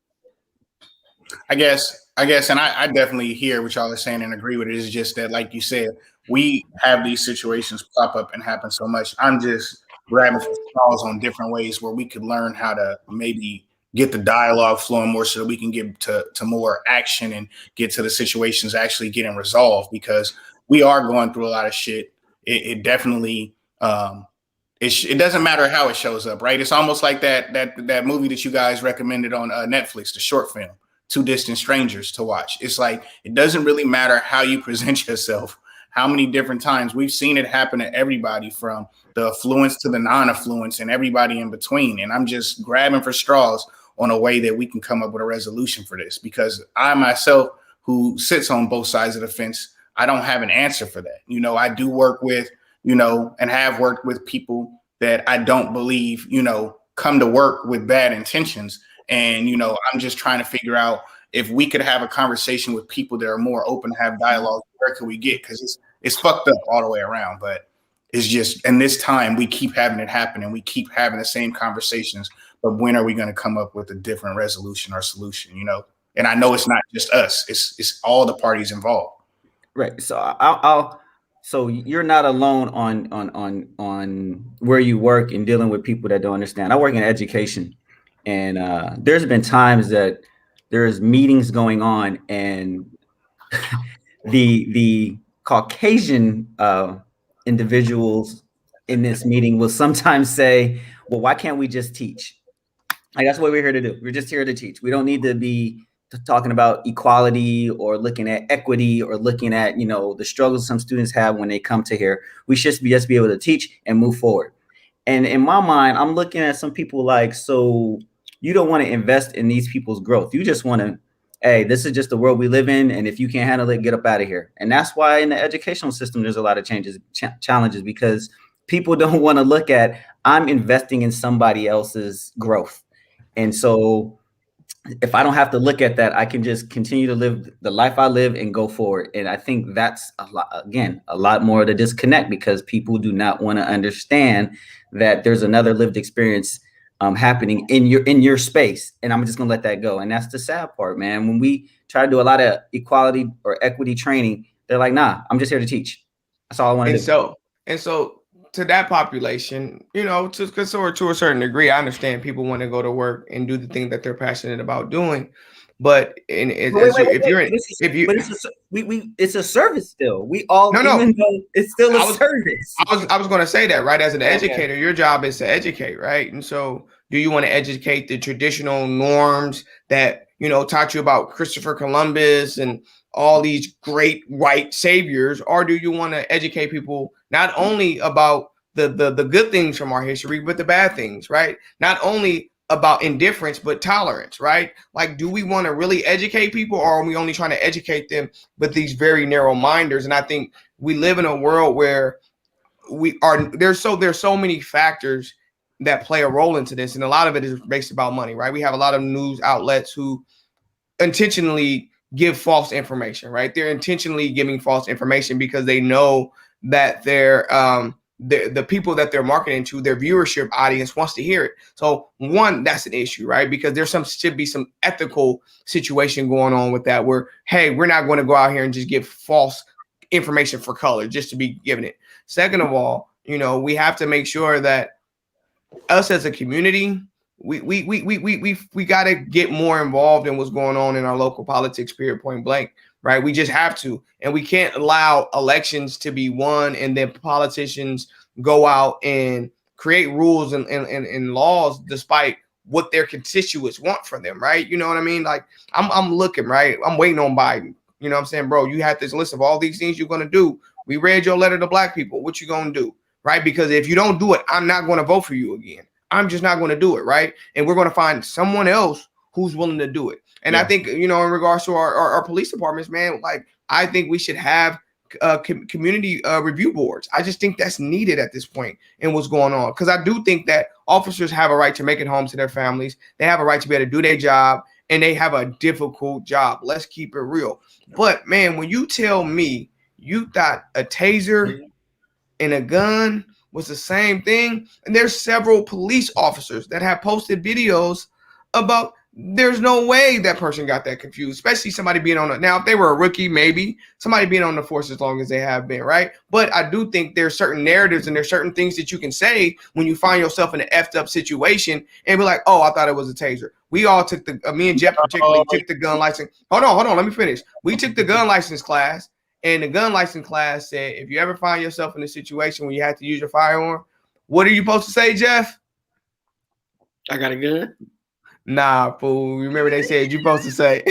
I guess, and I definitely hear what y'all are saying and agree with it. It's just that, like you said, we have these situations pop up and happen so much. I'm just grabbing for straws on different ways where we could learn how to maybe get the dialogue flowing more so that we can get to more action and get to the situations actually getting resolved, because we are going through a lot of shit. It definitely, it doesn't matter how it shows up, right? It's almost like that movie that you guys recommended on Netflix, the short film, Two Distant Strangers, to watch. It's like, it doesn't really matter how you present yourself, how many different times we've seen it happen to everybody, from the affluence to the non-affluence and everybody in between. And I'm just grabbing for straws on a way that we can come up with a resolution for this, because I myself, who sits on both sides of the fence, I don't have an answer for that. I do work with, and have worked with people that I don't believe, come to work with bad intentions. And, I'm just trying to figure out if we could have a conversation with people that are more open to have dialogue. Where could we get? Because it's fucked up all the way around. But it's just, in this time, we keep having it happen and we keep having the same conversations. But when are we going to come up with a different resolution or solution, And I know it's not just us. It's all the parties involved. Right. So so you're not alone on where you work and dealing with people that don't understand. I work in education, and there's been times that there's meetings going on, and the Caucasian individuals in this meeting will sometimes say, well, why can't we just teach? Like, that's what we're here to do. We're just here to teach. We don't need to be talking about equality or looking at equity or looking at, the struggles some students have when they come to here. We should just be able to teach and move forward. And in my mind, I'm looking at some people like, so you don't want to invest in these people's growth. You just want to hey, this is just the world we live in, and if you can't handle it, get up out of here. And that's why in the educational system, there's a lot of challenges, because people don't want to look at, I'm investing in somebody else's growth. And so if I don't have to look at that, I can just continue to live the life I live and go forward. And I think that's a lot more of the disconnect, because people do not want to understand that there's another lived experience happening in your space. And I'm just gonna let that go. And that's the sad part, man. When we try to do a lot of equality or equity training, they're like, nah, I'm just here to teach. That's all I want to do. And so to that population, you know, to a certain degree, I understand people want to go to work and do the thing that they're passionate about doing. But it's a service still. We all, even though it's still a service. I was going to say that, right? As an educator, your job is to educate, right? And so, do you want to educate the traditional norms that, you know, taught you about Christopher Columbus and all these great white saviors, or do you want to educate people not only about the good things from our history, but the bad things, right? Not only about indifference, but tolerance, right? Like, do we want to really educate people, or are we only trying to educate them with these very narrow minders? And I think we live in a world where there's so many factors that play a role into this, and a lot of it is based about money, right? We have a lot of news outlets who intentionally give false information, right? They're intentionally giving false information because they know that the people that they're marketing to, their viewership audience wants to hear it. So one, that's an issue, right? Because should be some ethical situation going on with that, where, hey, we're not going to go out here and just give false information for color just to be giving it. Second of all, you know, we have to make sure that us as a community, we got to get more involved in what's going on in our local politics, period, point blank, right? We just have to. And we can't allow elections to be won and then politicians go out and create rules and laws despite what their constituents want from them, right? You know what I mean? Like, I'm looking, right? I'm waiting on Biden. You know what I'm saying, bro? You have this list of all these things you're going to do. We read your letter to black people. What you going to do, right? Because if you don't do it, I'm not going to vote for you again. I'm just not going to do it, right? And we're going to find someone else who's willing to do it. And I think, you know, in regards to our police departments, man, like, I think we should have community review boards. I just think that's needed at this point in what's going on. Because I do think that officers have a right to make it home to their families. They have a right to be able to do their job, and they have a difficult job. Let's keep it real. But, man, when you tell me you thought a taser and a gun was the same thing, and there's several police officers that have posted videos about there's no way that person got that confused, especially somebody being on now, if they were a rookie, maybe somebody being on the force as long as they have been, right? But I do think there's certain narratives and there's certain things that you can say when you find yourself in an effed up situation and be like, oh, I thought it was a taser. We all took me and Jeff particularly took the gun license. Hold on, let me finish. We took the gun license class, and the gun license class said, if you ever find yourself in a situation where you have to use your firearm, what are you supposed to say, Jeff? I got a gun. Nah, fool. Remember they said you're supposed to say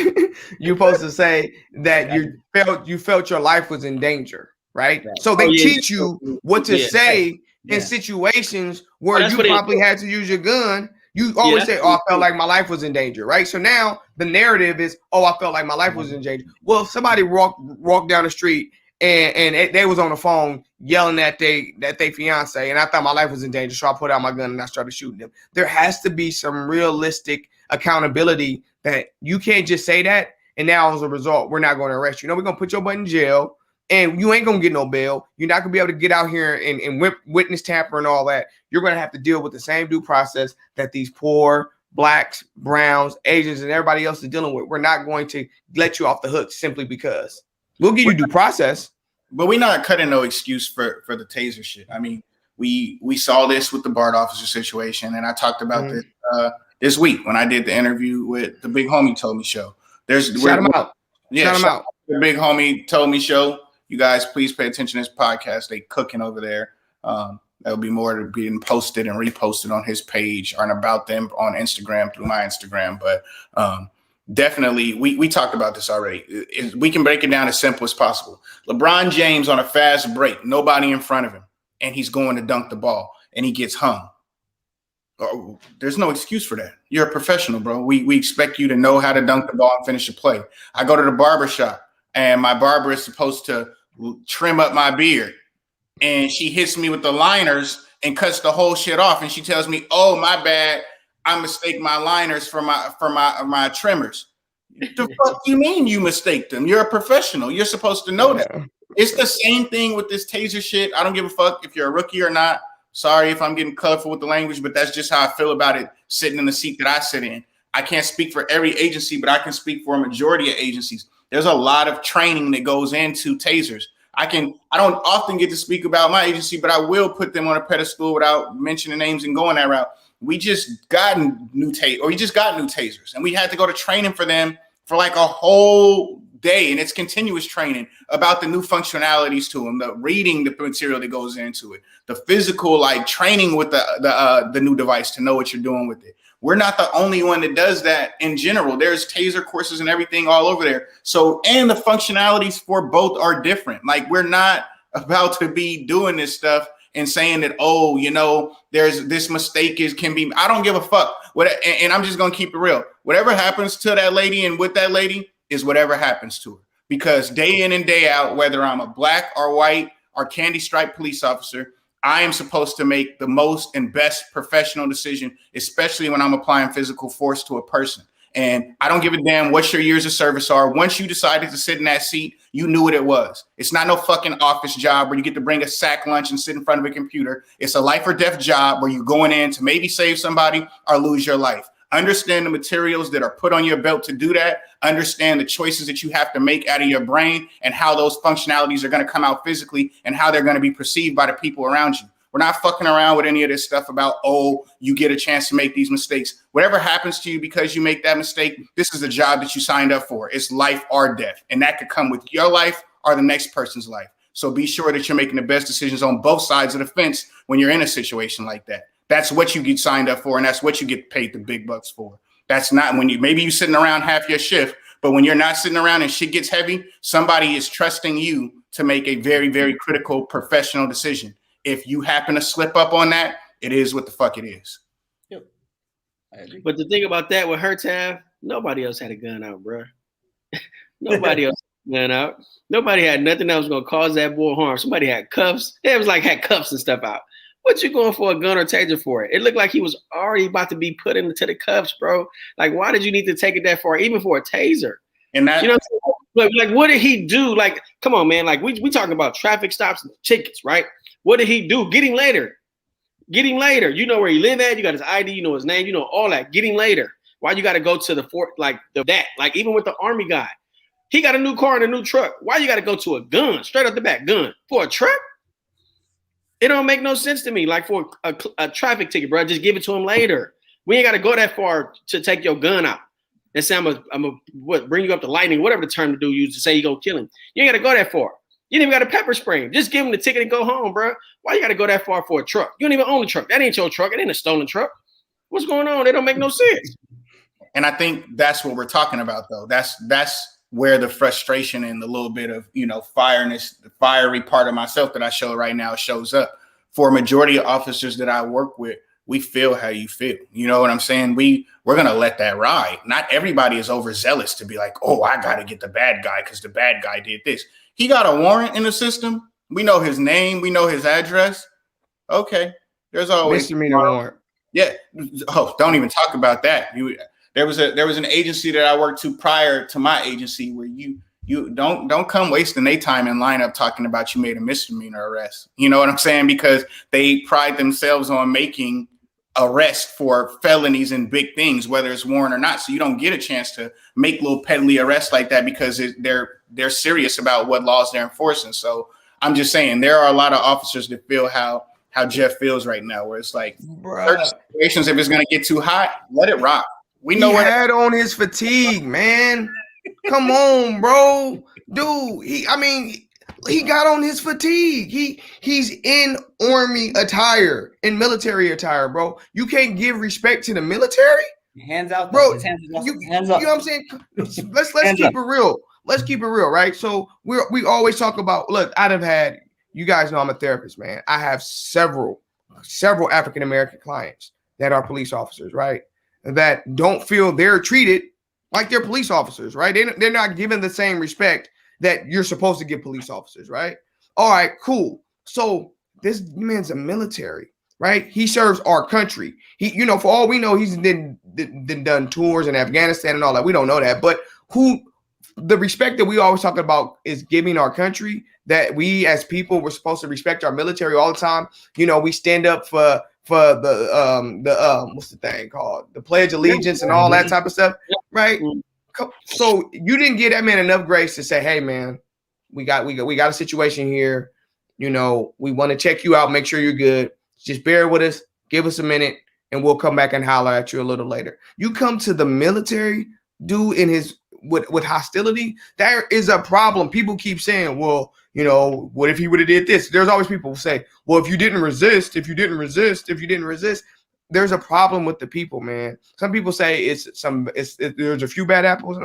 that you felt your life was in danger, right? So they teach you what to say in situations where you probably had to use your gun. You always say, oh, I felt like my life was in danger, right? So now the narrative is, oh, I felt like my life was in danger. Well, if somebody walked down the street and they was on the phone yelling at they fiance, and I thought my life was in danger, so I put out my gun and I started shooting them. There has to be some realistic accountability that you can't just say that, and now as a result, we're not going to arrest you. No, we're going to put your butt in jail, and you ain't going to get no bail. You're not going to be able to get out here and witness tamper and all that. You're going to have to deal with the same due process that these poor blacks, browns, Asians, and everybody else is dealing with. We're not going to let you off the hook simply because. We'll give you due process. But we're not cutting no excuse for the taser shit. I mean, we saw this with the BART officer situation, and I talked about this this week when I did the interview with the Big Homie Told Me show. Shout him out. Yeah, shout out. The Big Homie Told Me show. You guys, please pay attention to this podcast. They cooking over there. There'll be more to being posted and reposted on his page or about them on Instagram through my Instagram. But definitely, we talked about this already. We can break it down as simple as possible. LeBron James on a fast break, nobody in front of him, and he's going to dunk the ball, and he gets hung. Oh, there's no excuse for that. You're a professional, bro. We expect you to know how to dunk the ball and finish a play. I go to the barber shop, and my barber is supposed to trim up my beard, and she hits me with the liners and cuts the whole shit off, and she tells me, "Oh, my bad. I mistake my liners for my trimmers." The fuck you mean you mistake them? You're a professional. You're supposed to know that. It's the same thing with this taser shit. I don't give a fuck if you're a rookie or not. Sorry if I'm getting colorful with the language, but that's just how I feel about it sitting in the seat that I sit in. I can't speak for every agency, but I can speak for a majority of agencies. There's a lot of training that goes into tasers. I don't often get to speak about my agency, but I will put them on a pedestal without mentioning names and going that route. We just got new tasers, and we had to go to training for them for like a whole day, and it's continuous training about the new functionalities to them, the reading the material that goes into it, the physical like training with the new device to know what you're doing with it. We're not the only one that does that in general. There's taser courses and everything all over there. So, and the functionalities for both are different. Like, we're not about to be doing this stuff and saying that, oh, you know, there's this mistake can be, I don't give a fuck. And I'm just going to keep it real. Whatever happens to that lady and with that lady is whatever happens to her. Because day in and day out, whether I'm a black or white or candy striped police officer, I am supposed to make the most and best professional decision, especially when I'm applying physical force to a person. And I don't give a damn what your years of service are. Once you decided to sit in that seat, you knew what it was. It's not no fucking office job where you get to bring a sack lunch and sit in front of a computer. It's a life or death job where you're going in to maybe save somebody or lose your life. Understand the materials that are put on your belt to do that. Understand the choices that you have to make out of your brain and how those functionalities are going to come out physically and how they're going to be perceived by the people around you. We're not fucking around with any of this stuff about, oh, you get a chance to make these mistakes. Whatever happens to you because you make that mistake, this is the job that you signed up for. It's life or death. And that could come with your life or the next person's life. So be sure that you're making the best decisions on both sides of the fence when you're in a situation like that. That's what you get signed up for, and that's what you get paid the big bucks for. That's not when maybe you're sitting around half your shift, but when you're not sitting around and shit gets heavy, somebody is trusting you to make a very, very critical professional decision. If you happen to slip up on that, it is what the fuck it is. Yep. I agree. But the thing about that with her tab, nobody else had a gun out, bro. Nobody else had a gun out. Nobody had nothing that was going to cause that boy harm. Somebody had cuffs. It was like had cuffs and stuff out. What you going for a gun or taser for it? It looked like he was already about to be put into the cuffs, bro. Like, why did you need to take it that far, even for a taser? And that, you know what I'm saying? Like, what did he do? Like, come on, man. Like, we talking about traffic stops and tickets, right? What did he do? Get him later. Get him later. You know where he live at. You got his ID. You know his name. You know all that. Get him later. Why you got to go to the fort like that? Like, even with the Army guy, he got a new car and a new truck. Why you got to go to a gun straight up the back? Gun for a truck? It don't make no sense to me. Like, for a traffic ticket, bro, just give it to him later. We ain't got to go that far to take your gun out and say I'm gonna bring you up to lightning, whatever the term to do use to say you gonna kill him. You ain't got to go that far. You ain't even got a pepper spray him. Just give him the ticket and go home, bro. Why you got to go that far for a truck? You don't even own the truck. That ain't your truck. It ain't a stolen truck. What's going on? It don't make no sense. And I think that's what we're talking about, though. That's where the frustration and the little bit of, you know, the fiery part of myself that I show right now shows up. For a majority of officers that I work with, we feel how you feel. You know what I'm saying? We're going to let that ride. Not everybody is overzealous to be like, oh, I got to get the bad guy because the bad guy did this. He got a warrant in the system. We know his name. We know his address. Okay. There's always misdemeanor warrant. Yeah. Oh, don't even talk about that. There was an agency that I worked to prior to my agency where you don't come wasting their time in lineup talking about you made a misdemeanor arrest. You know what I'm saying? Because they pride themselves on making arrests for felonies and big things, whether it's warrant or not. So you don't get a chance to make little peddly arrests like that because they're serious about what laws they're enforcing. So I'm just saying there are a lot of officers that feel how Jeff feels right now, where it's like certain situations, if it's going to get too hot, let it rock. We know he had on his fatigue, man. Come on, bro. Dude, he got on his fatigue. He's in army attire, in military attire, bro. You can't give respect to the military? Hands out, bro. Hands up. You know what I'm saying? Let's keep it real. Let's keep it real, right? So we always talk about, look, you guys know I'm a therapist, man. I have several African-American clients that are police officers, right? That don't feel they're treated like they're police officers, right? They're not given the same respect that you're supposed to give police officers, right? All right, cool. So this man's a military, right? He serves our country. He, you know, for all we know, he's done tours in Afghanistan and all that. We don't know that, but the respect that we always talk about is giving our country, that we as people, we're supposed to respect our military all the time. You know, we stand up for the what's the thing called, the Pledge of Allegiance and all that type of stuff, right? So you didn't give that man enough grace to say, hey man, we got a situation here. You know, we want to check you out, make sure you're good. Just bear with us, give us a minute, and we'll come back and holler at you a little later. You come to the military dude in his with hostility, there is a problem. People keep saying, well, you know, what if he would have did this? There's always people who say, well, if you didn't resist, there's a problem with the people, man. Some people say there's a few bad apples.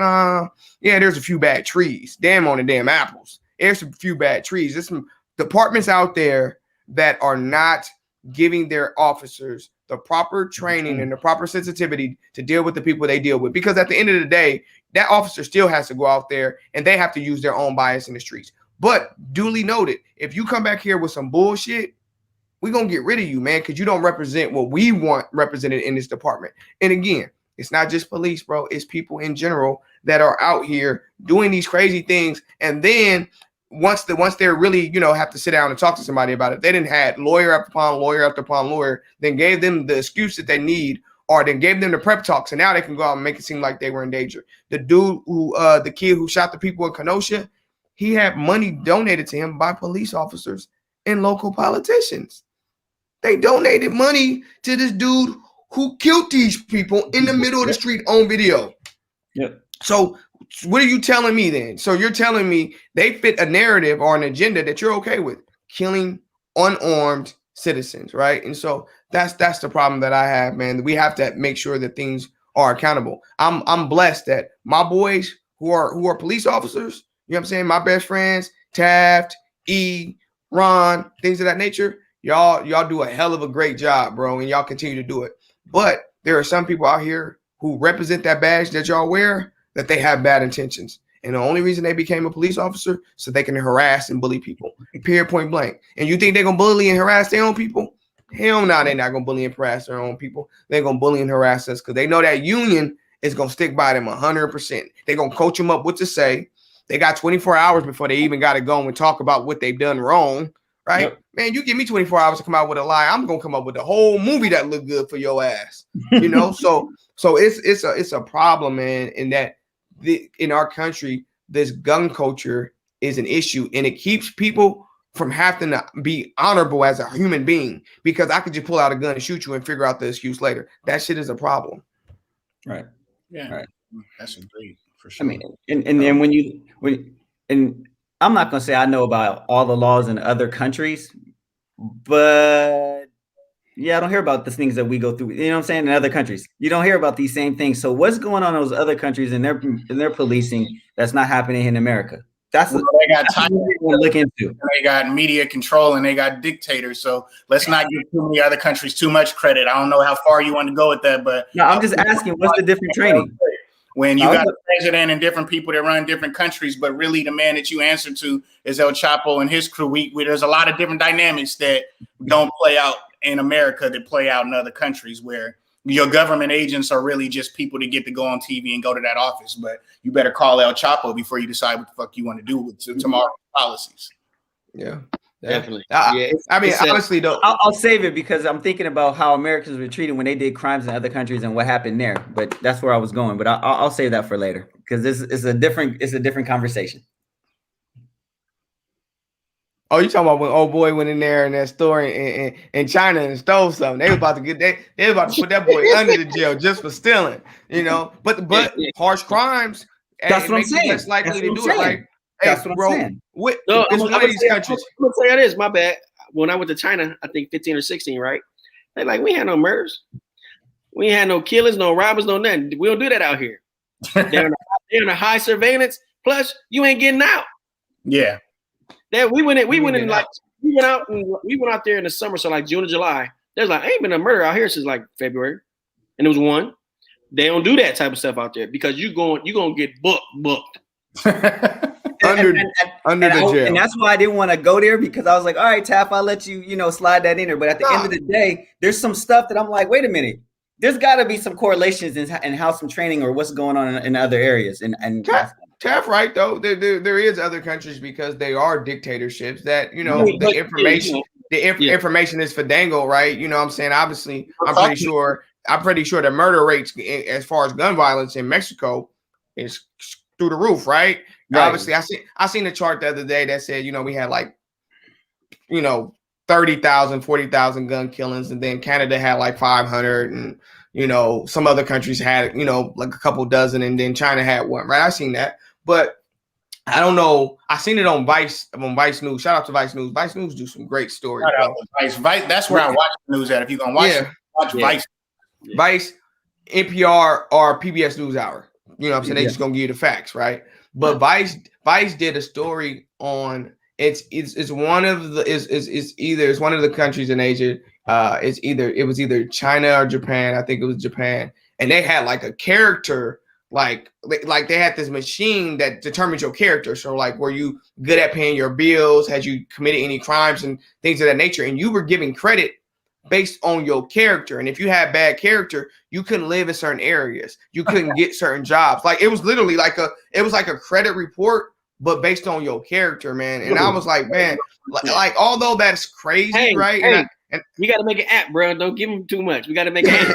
Yeah, there's a few bad trees. Damn on the damn apples. There's a few bad trees. There's some departments out there that are not giving their officers the proper training and the proper sensitivity to deal with the people they deal with. Because at the end of the day, that officer still has to go out there and they have to use their own bias in the streets. But duly noted, if you come back here with some bullshit, we're going to get rid of you, man, because you don't represent what we want represented in this department. And again, it's not just police, bro. It's people in general that are out here doing these crazy things. And then once they're really, you know, have to sit down and talk to somebody about it, they didn't have lawyer upon lawyer, then gave them the excuse that they need, or then gave them the prep talks, and now they can go out and make it seem like they were in danger. The dude the kid who shot the people in Kenosha, he had money donated to him by police officers and local politicians. They donated money to this dude who killed these people in the middle of the street on video. Yep. So what are you telling me then? So you're telling me they fit a narrative or an agenda that you're okay with, killing unarmed citizens, right? And so that's the problem that I have, man. We have to make sure that things are accountable. I'm blessed that my boys who are police officers, you know what I'm saying, my best friends, Taft, E, Ron, things of that nature, y'all do a hell of a great job, bro, and y'all continue to do it. But there are some people out here who represent that badge that y'all wear, that they have bad intentions. And the only reason they became a police officer so they can harass and bully people, period, point blank. And you think they're going to bully and harass their own people? Hell no, they're not going to bully and harass their own people. They're going to bully and harass us because they know that union is going to stick by them 100%. They're going to coach them up what to say. They got 24 hours before they even got to go and talk about what they've done wrong, right? Yep. Man, you give me 24 hours to come out with a lie, I'm going to come up with the whole movie that look good for your ass, you know? So it's a problem, man, in that in our country, this gun culture is an issue, and it keeps people from having to be honorable as a human being, because I could just pull out a gun and shoot you and figure out the excuse later. That shit is a problem. Right. Yeah. Right. That's great for sure. I mean, and when I'm not gonna say I know about all the laws in other countries, but yeah, I don't hear about the things that we go through. You know what I'm saying? In other countries, you don't hear about these same things. So what's going on in those other countries and their policing that's not happening in America? That's what they got time to look into. They got media control and they got dictators. So let's not give too many other countries too much credit. I don't know how far you want to go with that, but no, I'm just asking, what's the different training? When you got a president and different people that run different countries, but really the man that you answer to is El Chapo and his crew. There's a lot of different dynamics that don't play out in America that play out in other countries, where your government agents are really just people that get to go on TV and go to that office. But you better call El Chapo before you decide what the fuck you want to do with tomorrow's policies. Yeah. Definitely. I mean, honestly, though, I'll save it because I'm thinking about how Americans were treated when they did crimes in other countries and what happened there. But that's where I was going. But I'll save that for later because this is a different conversation. Oh, you talking about when old boy went in there in that store in China and stole something? They was about to put that boy under the jail just for stealing, you know. But harsh crimes, that's what I'm saying. Less likely to do it. Like, that's what I'm saying. It's one of these countries. I'm gonna tell you this. My bad. When I went to China, I think 15 or 16, right? They like, we had no murders, we ain't had no killers, no robbers, no nothing. We don't do that out here. They're in a high surveillance. Plus, you ain't getting out. Yeah. We went out there in the summer, so like June or July. There's like, ain't been a murder out here since like February. And it was one. They don't do that type of stuff out there because you're gonna get booked. under the jail. And that's why I didn't want to go there, because I was like, all right, Taff, I'll let you, slide that in there. But at the end of the day, there's some stuff that I'm like, wait a minute. There's got to be some correlations in how some training or what's going on in other areas. And Taff, right though, there is other countries because they are dictatorships that the information is for dangle, right? You know what I'm saying? Obviously, I'm pretty sure the murder rates as far as gun violence in Mexico is through the roof, right? Obviously, I seen a chart the other day that said we had like 30,000, 40,000 gun killings, and then Canada had like 500, and some other countries had like a couple dozen, and then China had one, right? I seen that, but I don't know. I seen it on Vice News. Shout out to Vice News. Vice News do some great stories. Vice, that's where I watch the news at. If you're gonna watch Vice, Vice, NPR, or PBS NewsHour. You know what I'm saying? They just gonna give you the facts, right? But Vice did a story on it's one of the countries in Asia. It was either China or Japan. I think it was Japan, and they had like a character. Like they had this machine that determines your character. So like, were you good at paying your bills? Had you committed any crimes and things of that nature? And you were giving credit based on your character. And if you had bad character, you couldn't live in certain areas. You couldn't get certain jobs. Like it was literally like a credit report, but based on your character, man. And I was like, man, like although that's crazy, right? Hey. And we got to make an app, bro. Don't give them too much. We got to make an app.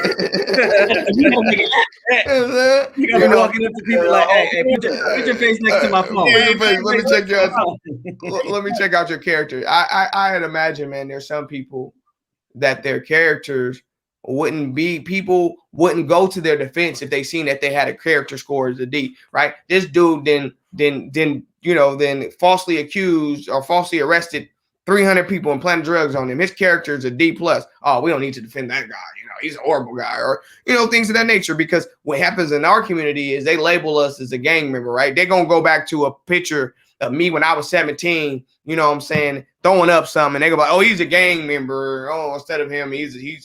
You gonna make an app. You got to walk up to people like, hey, put your face next to my phone. Let me check out your character. I'd imagine, man, there's some people that their characters wouldn't go to their defense if they seen that they had a character score as a D, right? This dude then falsely accused or falsely arrested 300 people and planted drugs on him. His character is a D plus. Oh, we don't need to defend that guy. He's a horrible guy, or things of that nature. Because what happens in our community is they label us as a gang member, right? They're gonna go back to a picture of me when I was 17. You know what I'm saying? Throwing up something, and they go like, oh, he's a gang member. Oh, instead of him, he's a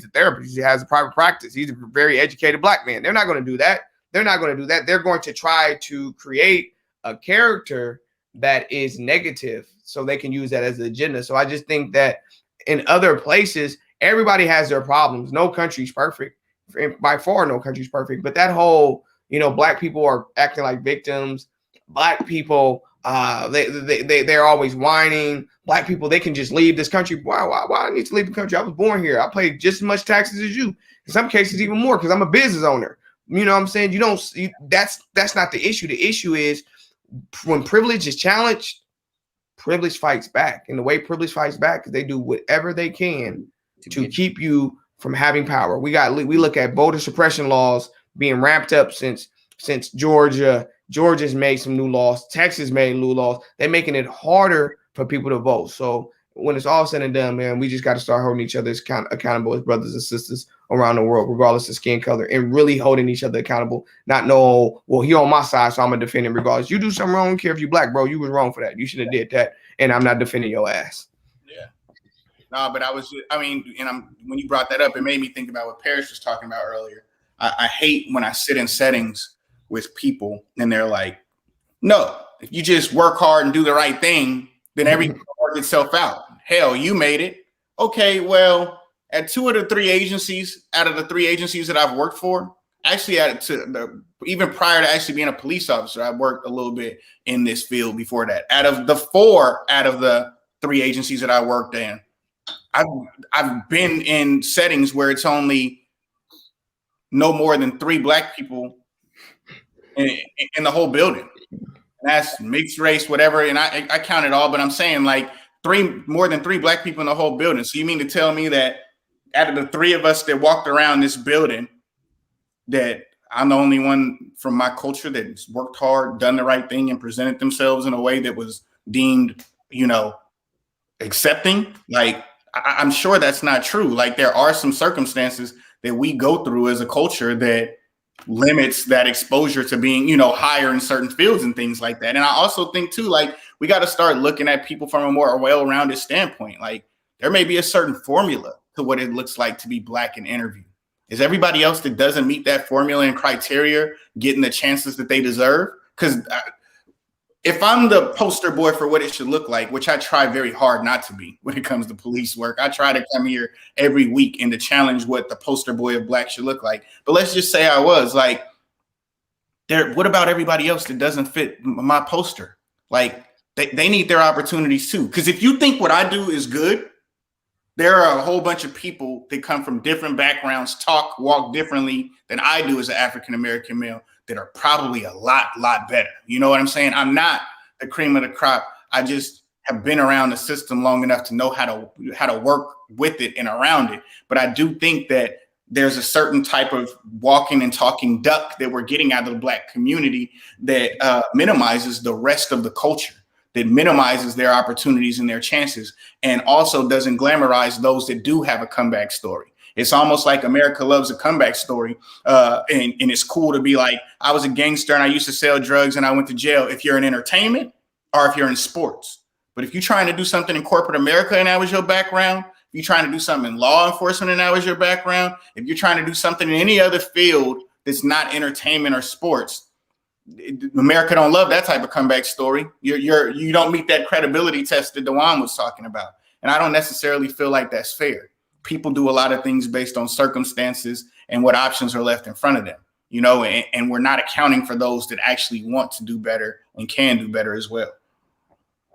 therapist. He has a private practice. He's a very educated black man. They're not going to do that. They're going to try to create a character that is negative so they can use that as an agenda. So I just think that in other places, everybody has their problems. No country's perfect. By far, no country's perfect. But that whole, black people are acting like victims. Black people, they're always whining. Black people, they can just leave this country. Why I need to leave the country? I was born here. I pay just as much taxes as you. In some cases, even more, because I'm a business owner. You know what I'm saying? That's not the issue. The issue is when privilege is challenged, privilege fights back. And the way privilege fights back is they do whatever they can to keep you from having power. We look at voter suppression laws being ramped up since Georgia. Georgia's made some new laws. Texas made new laws. They're making it harder for people to vote. So when it's all said and done, man, we just got to start holding each other accountable as brothers and sisters around the world, regardless of skin color, and really holding each other accountable. Not know, well, he on my side, so I'm gonna defend him regardless. You do something wrong, I don't care if you black, bro. You was wrong for that. You should have did that, and I'm not defending your ass. Yeah. No, but when you brought that up, it made me think about what Paris was talking about earlier. I hate when I sit in settings with people and they're like, no, if you just work hard and do the right thing, then everything will work itself out. Hell, you made it. Okay, well, at two of the three agencies, out of the three agencies that I've worked for, actually even prior to actually being a police officer, I worked a little bit in this field before that. Out of the three agencies that I worked in, I've been in settings where it's only no more than 3 black people in the whole building. And that's mixed race, whatever. And I count it all, but I'm saying like more than 3 black people in the whole building. So you mean to tell me that out of the 3 of us that walked around this building, that I'm the only one from my culture that's worked hard, done the right thing, and presented themselves in a way that was deemed, accepting? Like, I'm sure that's not true. Like, there are some circumstances that we go through as a culture that limits that exposure to being, higher in certain fields and things like that. And I also think too, like, we got to start looking at people from a more well-rounded standpoint. Like, there may be a certain formula to what it looks like to be Black in interview? Is everybody else that doesn't meet that formula and criteria getting the chances that they deserve? Because if I'm the poster boy for what it should look like, which I try very hard not to be when it comes to police work, I try to come here every week and to challenge what the poster boy of Black should look like. But let's just say I was like, what about everybody else that doesn't fit my poster? Like, they need their opportunities too. Because if you think what I do is good, there are a whole bunch of people that come from different backgrounds, walk differently than I do as an African-American male that are probably a lot better. You know what I'm saying? I'm not the cream of the crop. I just have been around the system long enough to know how to work with it and around it. But I do think that there's a certain type of walking and talking duck that we're getting out of the Black community that minimizes the rest of the culture, that minimizes their opportunities and their chances, and also doesn't glamorize those that do have a comeback story. It's almost like America loves a comeback story, and it's cool to be like, I was a gangster and I used to sell drugs and I went to jail. If you're in entertainment or if you're in sports. But if you're trying to do something in corporate America and that was your background, if you're trying to do something in law enforcement and that was your background, if you're trying to do something in any other field that's not entertainment or sports, America don't love that type of comeback story. You don't meet that credibility test that Dewan was talking about. And I don't necessarily feel like that's fair. People do a lot of things based on circumstances and what options are left in front of them, you know, and we're not accounting for those that actually want to do better and can do better as well.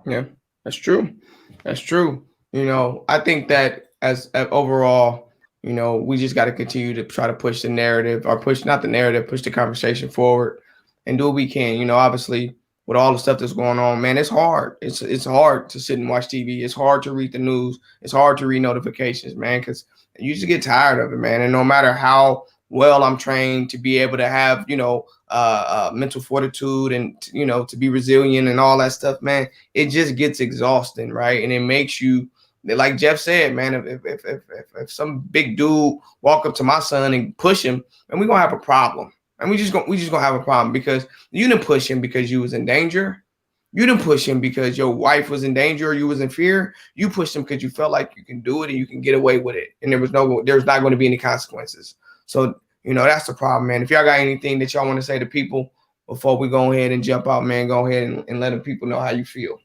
Yeah, that's true. That's true. You know, I think that as overall, you know, we just got to continue to try to push the narrative, or push the conversation forward and do what we can. You know, obviously with all the stuff that's going on, man, it's hard. It's hard to sit and watch TV. It's hard to read the news. It's hard to read notifications, man, because you just get tired of it, man. And no matter how well I'm trained to be able to have, you know, mental fortitude and, you know, to be resilient and all that stuff, man, it just gets exhausting, right? And it makes you, like Jeff said, man, if some big dude walk up to my son and push him, and we're gonna have a problem. And we just gonna have a problem, because you didn't push him because you was in danger. You didn't push him because your wife was in danger or you was in fear. You pushed him because you felt like you can do it and you can get away with it, and there's not going to be any consequences. So, you know, that's the problem, man. If y'all got anything that y'all want to say to people before we go ahead and jump out, man, go ahead and let the people know how you feel.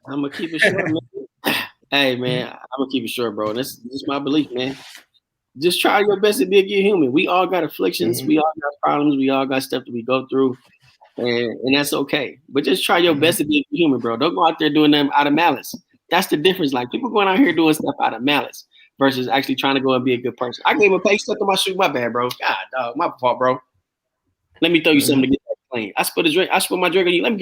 I'm gonna keep it short, man. Hey, man, I'm gonna keep it short, bro. That's my belief, man. Just try your best to be a good human. We all got afflictions. We all got problems. We all got stuff that we go through, and that's okay. But just try your best to be a good human, bro. Don't go out there doing them out of malice. That's the difference. Like, people going out here doing stuff out of malice versus actually trying to go and be a good person. I gave him a pay stuck in my shoe. My bad, bro. God, dog, my fault, bro. Let me throw you something to get that clean. I spilled my drink on you. Let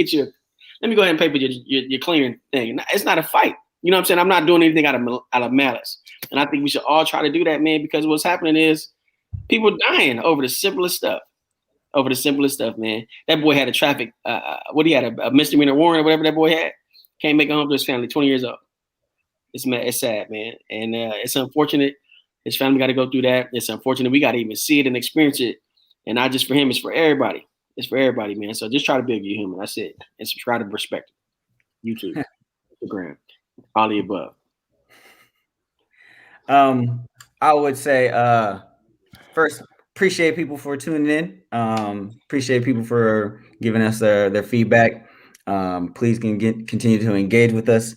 me go ahead and pay for your cleaning thing. It's not a fight. You know what I'm saying? I'm not doing anything out of malice. And I think we should all try to do that, man, because what's happening is people dying over the simplest stuff. Man. That boy had a traffic, he had a misdemeanor warrant or whatever that boy had. Can't make it home to his family, 20 years old. It's sad, man. And it's unfortunate. His family got to go through that. It's unfortunate. We got to even see it and experience it. And not just for him, it's for everybody. It's for everybody, man. So just try to be a good human. That's it. And subscribe to Braspective. YouTube, Instagram, all the above. I would say first, appreciate people for tuning in. Appreciate people for giving us their feedback. Please continue to engage with us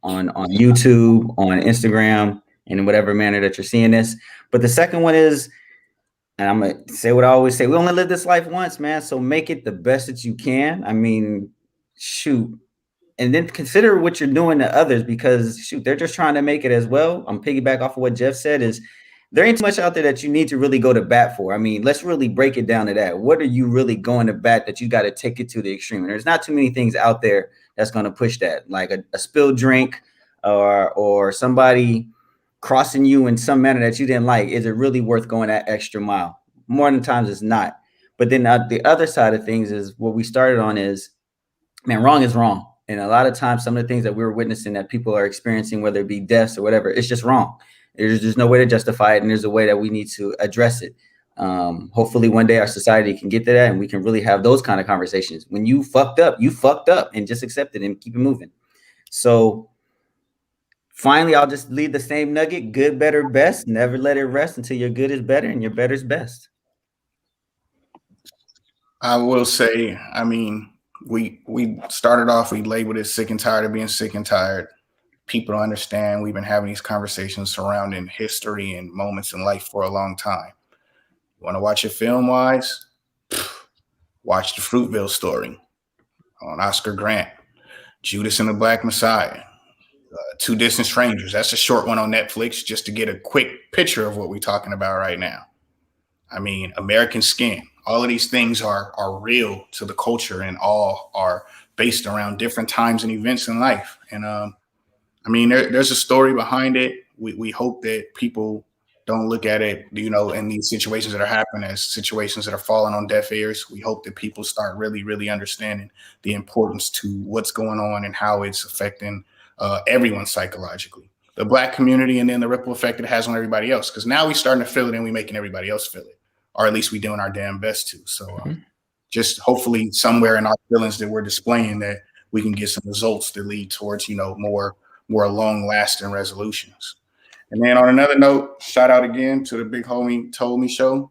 on YouTube, on Instagram, and in whatever manner that you're seeing this. But the second one is, and I'm gonna say what I always say: we only live this life once, man. So make it the best that you can. I mean, shoot. And then consider what you're doing to others, because shoot, they're just trying to make it as well. I'm piggyback off of what Jeff said, is there ain't too much out there that you need to really go to bat for. I mean, let's really break it down to that. What are you really going to bat that you got to take it to the extreme? And there's not too many things out there that's going to push that, like a spilled drink or somebody crossing you in some manner that you didn't like. Is it really worth going that extra mile? More than times it's not. But then the other side of things is what we started on is, man, wrong is wrong. And a lot of times, some of the things that we're witnessing that people are experiencing, whether it be deaths or whatever, it's just wrong. There's no way to justify it, and there's a way that we need to address it. Hopefully one day our society can get to that, and we can really have those kind of conversations. When you fucked up, and just accept it and keep it moving. So finally, I'll just leave the same nugget: good, better, best. Never let it rest until your good is better and your better is best. I will say, I mean, we started off, we labeled it sick and tired of being sick and tired. People don't understand. We've been having these conversations surrounding history and moments in life for a long time. You want to watch it film wise? Watch the Fruitville Story on Oscar Grant, Judas and the Black Messiah, Two Distant Strangers. That's a short one on Netflix just to get a quick picture of what we're talking about right now. I mean, American Skin. All of these things are real to the culture and all are based around different times and events in life. And I mean, there's a story behind it. We hope that people don't look at it, in these situations that are happening as situations that are falling on deaf ears. We hope that people start really, really understanding the importance to what's going on and how it's affecting everyone psychologically. The Black community, and then the ripple effect it has on everybody else. Because now we're starting to feel it and we're making everybody else feel it. Or at least we're doing our damn best to. So just hopefully somewhere in our feelings that we're displaying that we can get some results that lead towards, more long-lasting resolutions. And then on another note, shout out again to the Big Homie Told Me show.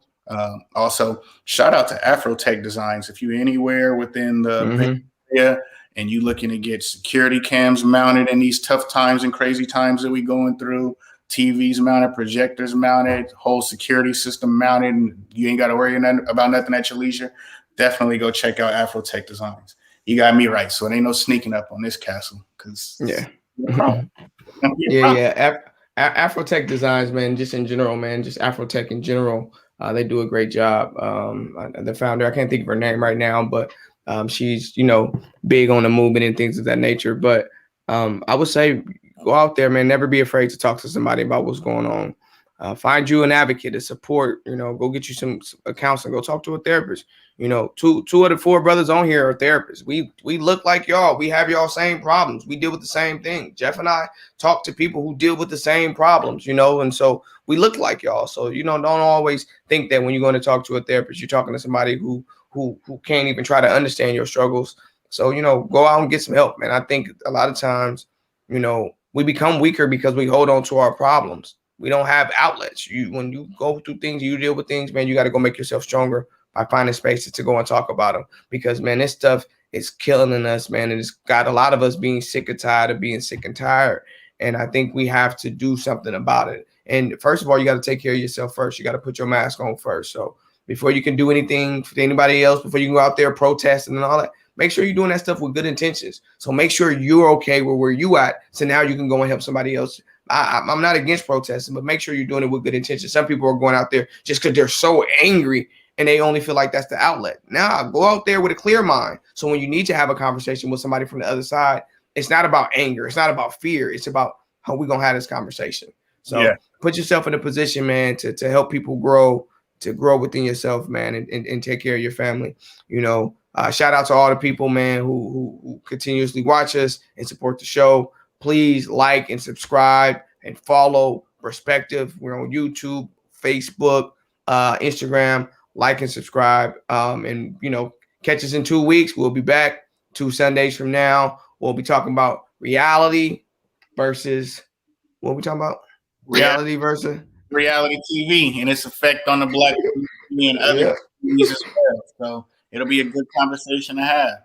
Also, shout out to Afrotech Designs. If you're anywhere within the area and you looking to get security cams mounted in these tough times and crazy times that we going through, TVs mounted, projectors mounted, whole security system mounted, and you ain't got to worry about nothing at your leisure, definitely go check out Afrotech Designs. You got me right, so it ain't no sneaking up on this castle. Afrotech Designs, man, just in general, man, just Afrotech in general, they do a great job. The founder, I can't think of her name right now, but she's, big on the movement and things of that nature. But I would say go out there, man, never be afraid to talk to somebody about what's going on. Find you an advocate, a support, go get you some counseling, go talk to a therapist. Two of the four brothers on here are therapists. We look like y'all. We have y'all same problems. We deal with the same thing. Jeff and I talk to people who deal with the same problems, and so we look like y'all. So, don't always think that when you're going to talk to a therapist, you're talking to somebody who can't even try to understand your struggles. So, go out and get some help, man. I think a lot of times, we become weaker because we hold on to our problems. We don't have outlets. When you go through things, you deal with things, man, you got to go make yourself stronger by finding spaces to go and talk about them. Because, man, this stuff is killing us, man. And it's got a lot of us being sick and tired of being sick and tired. And I think we have to do something about it. And first of all, you got to take care of yourself first. You got to put your mask on first. So before you can do anything for anybody else, before you can go out there protesting and all that, make sure you're doing that stuff with good intentions. So make sure you're okay with where you at. So now you can go and help somebody else. I'm not against protesting, but make sure you're doing it with good intentions. Some people are going out there just because they're so angry and they only feel like that's the outlet. Now go out there with a clear mind. So when you need to have a conversation with somebody from the other side, it's not about anger. It's not about fear. It's about how we're going to have this conversation. So put yourself in a position, man, to help people grow, to grow within yourself, man, and take care of your family. Shout out to all the people, man, who continuously watch us and support the show. Please like and subscribe and follow Braspective. We're on YouTube, Facebook, Instagram. Like and subscribe. And catch us in 2 weeks. We'll be back 2 Sundays from now. We'll be talking about reality versus what are we talking about? Reality versus reality TV and its effect on the Black community and other communities as well. So it'll be a good conversation to have.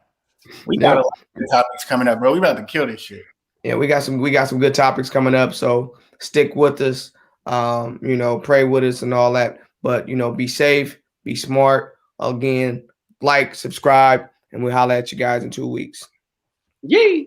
We got a lot of good topics coming up, bro. We about to kill this shit. Yeah, we got some good topics coming up. So stick with us. Pray with us and all that. But be safe, be smart. Again, like, subscribe, and we'll holler at you guys in 2 weeks. Yay!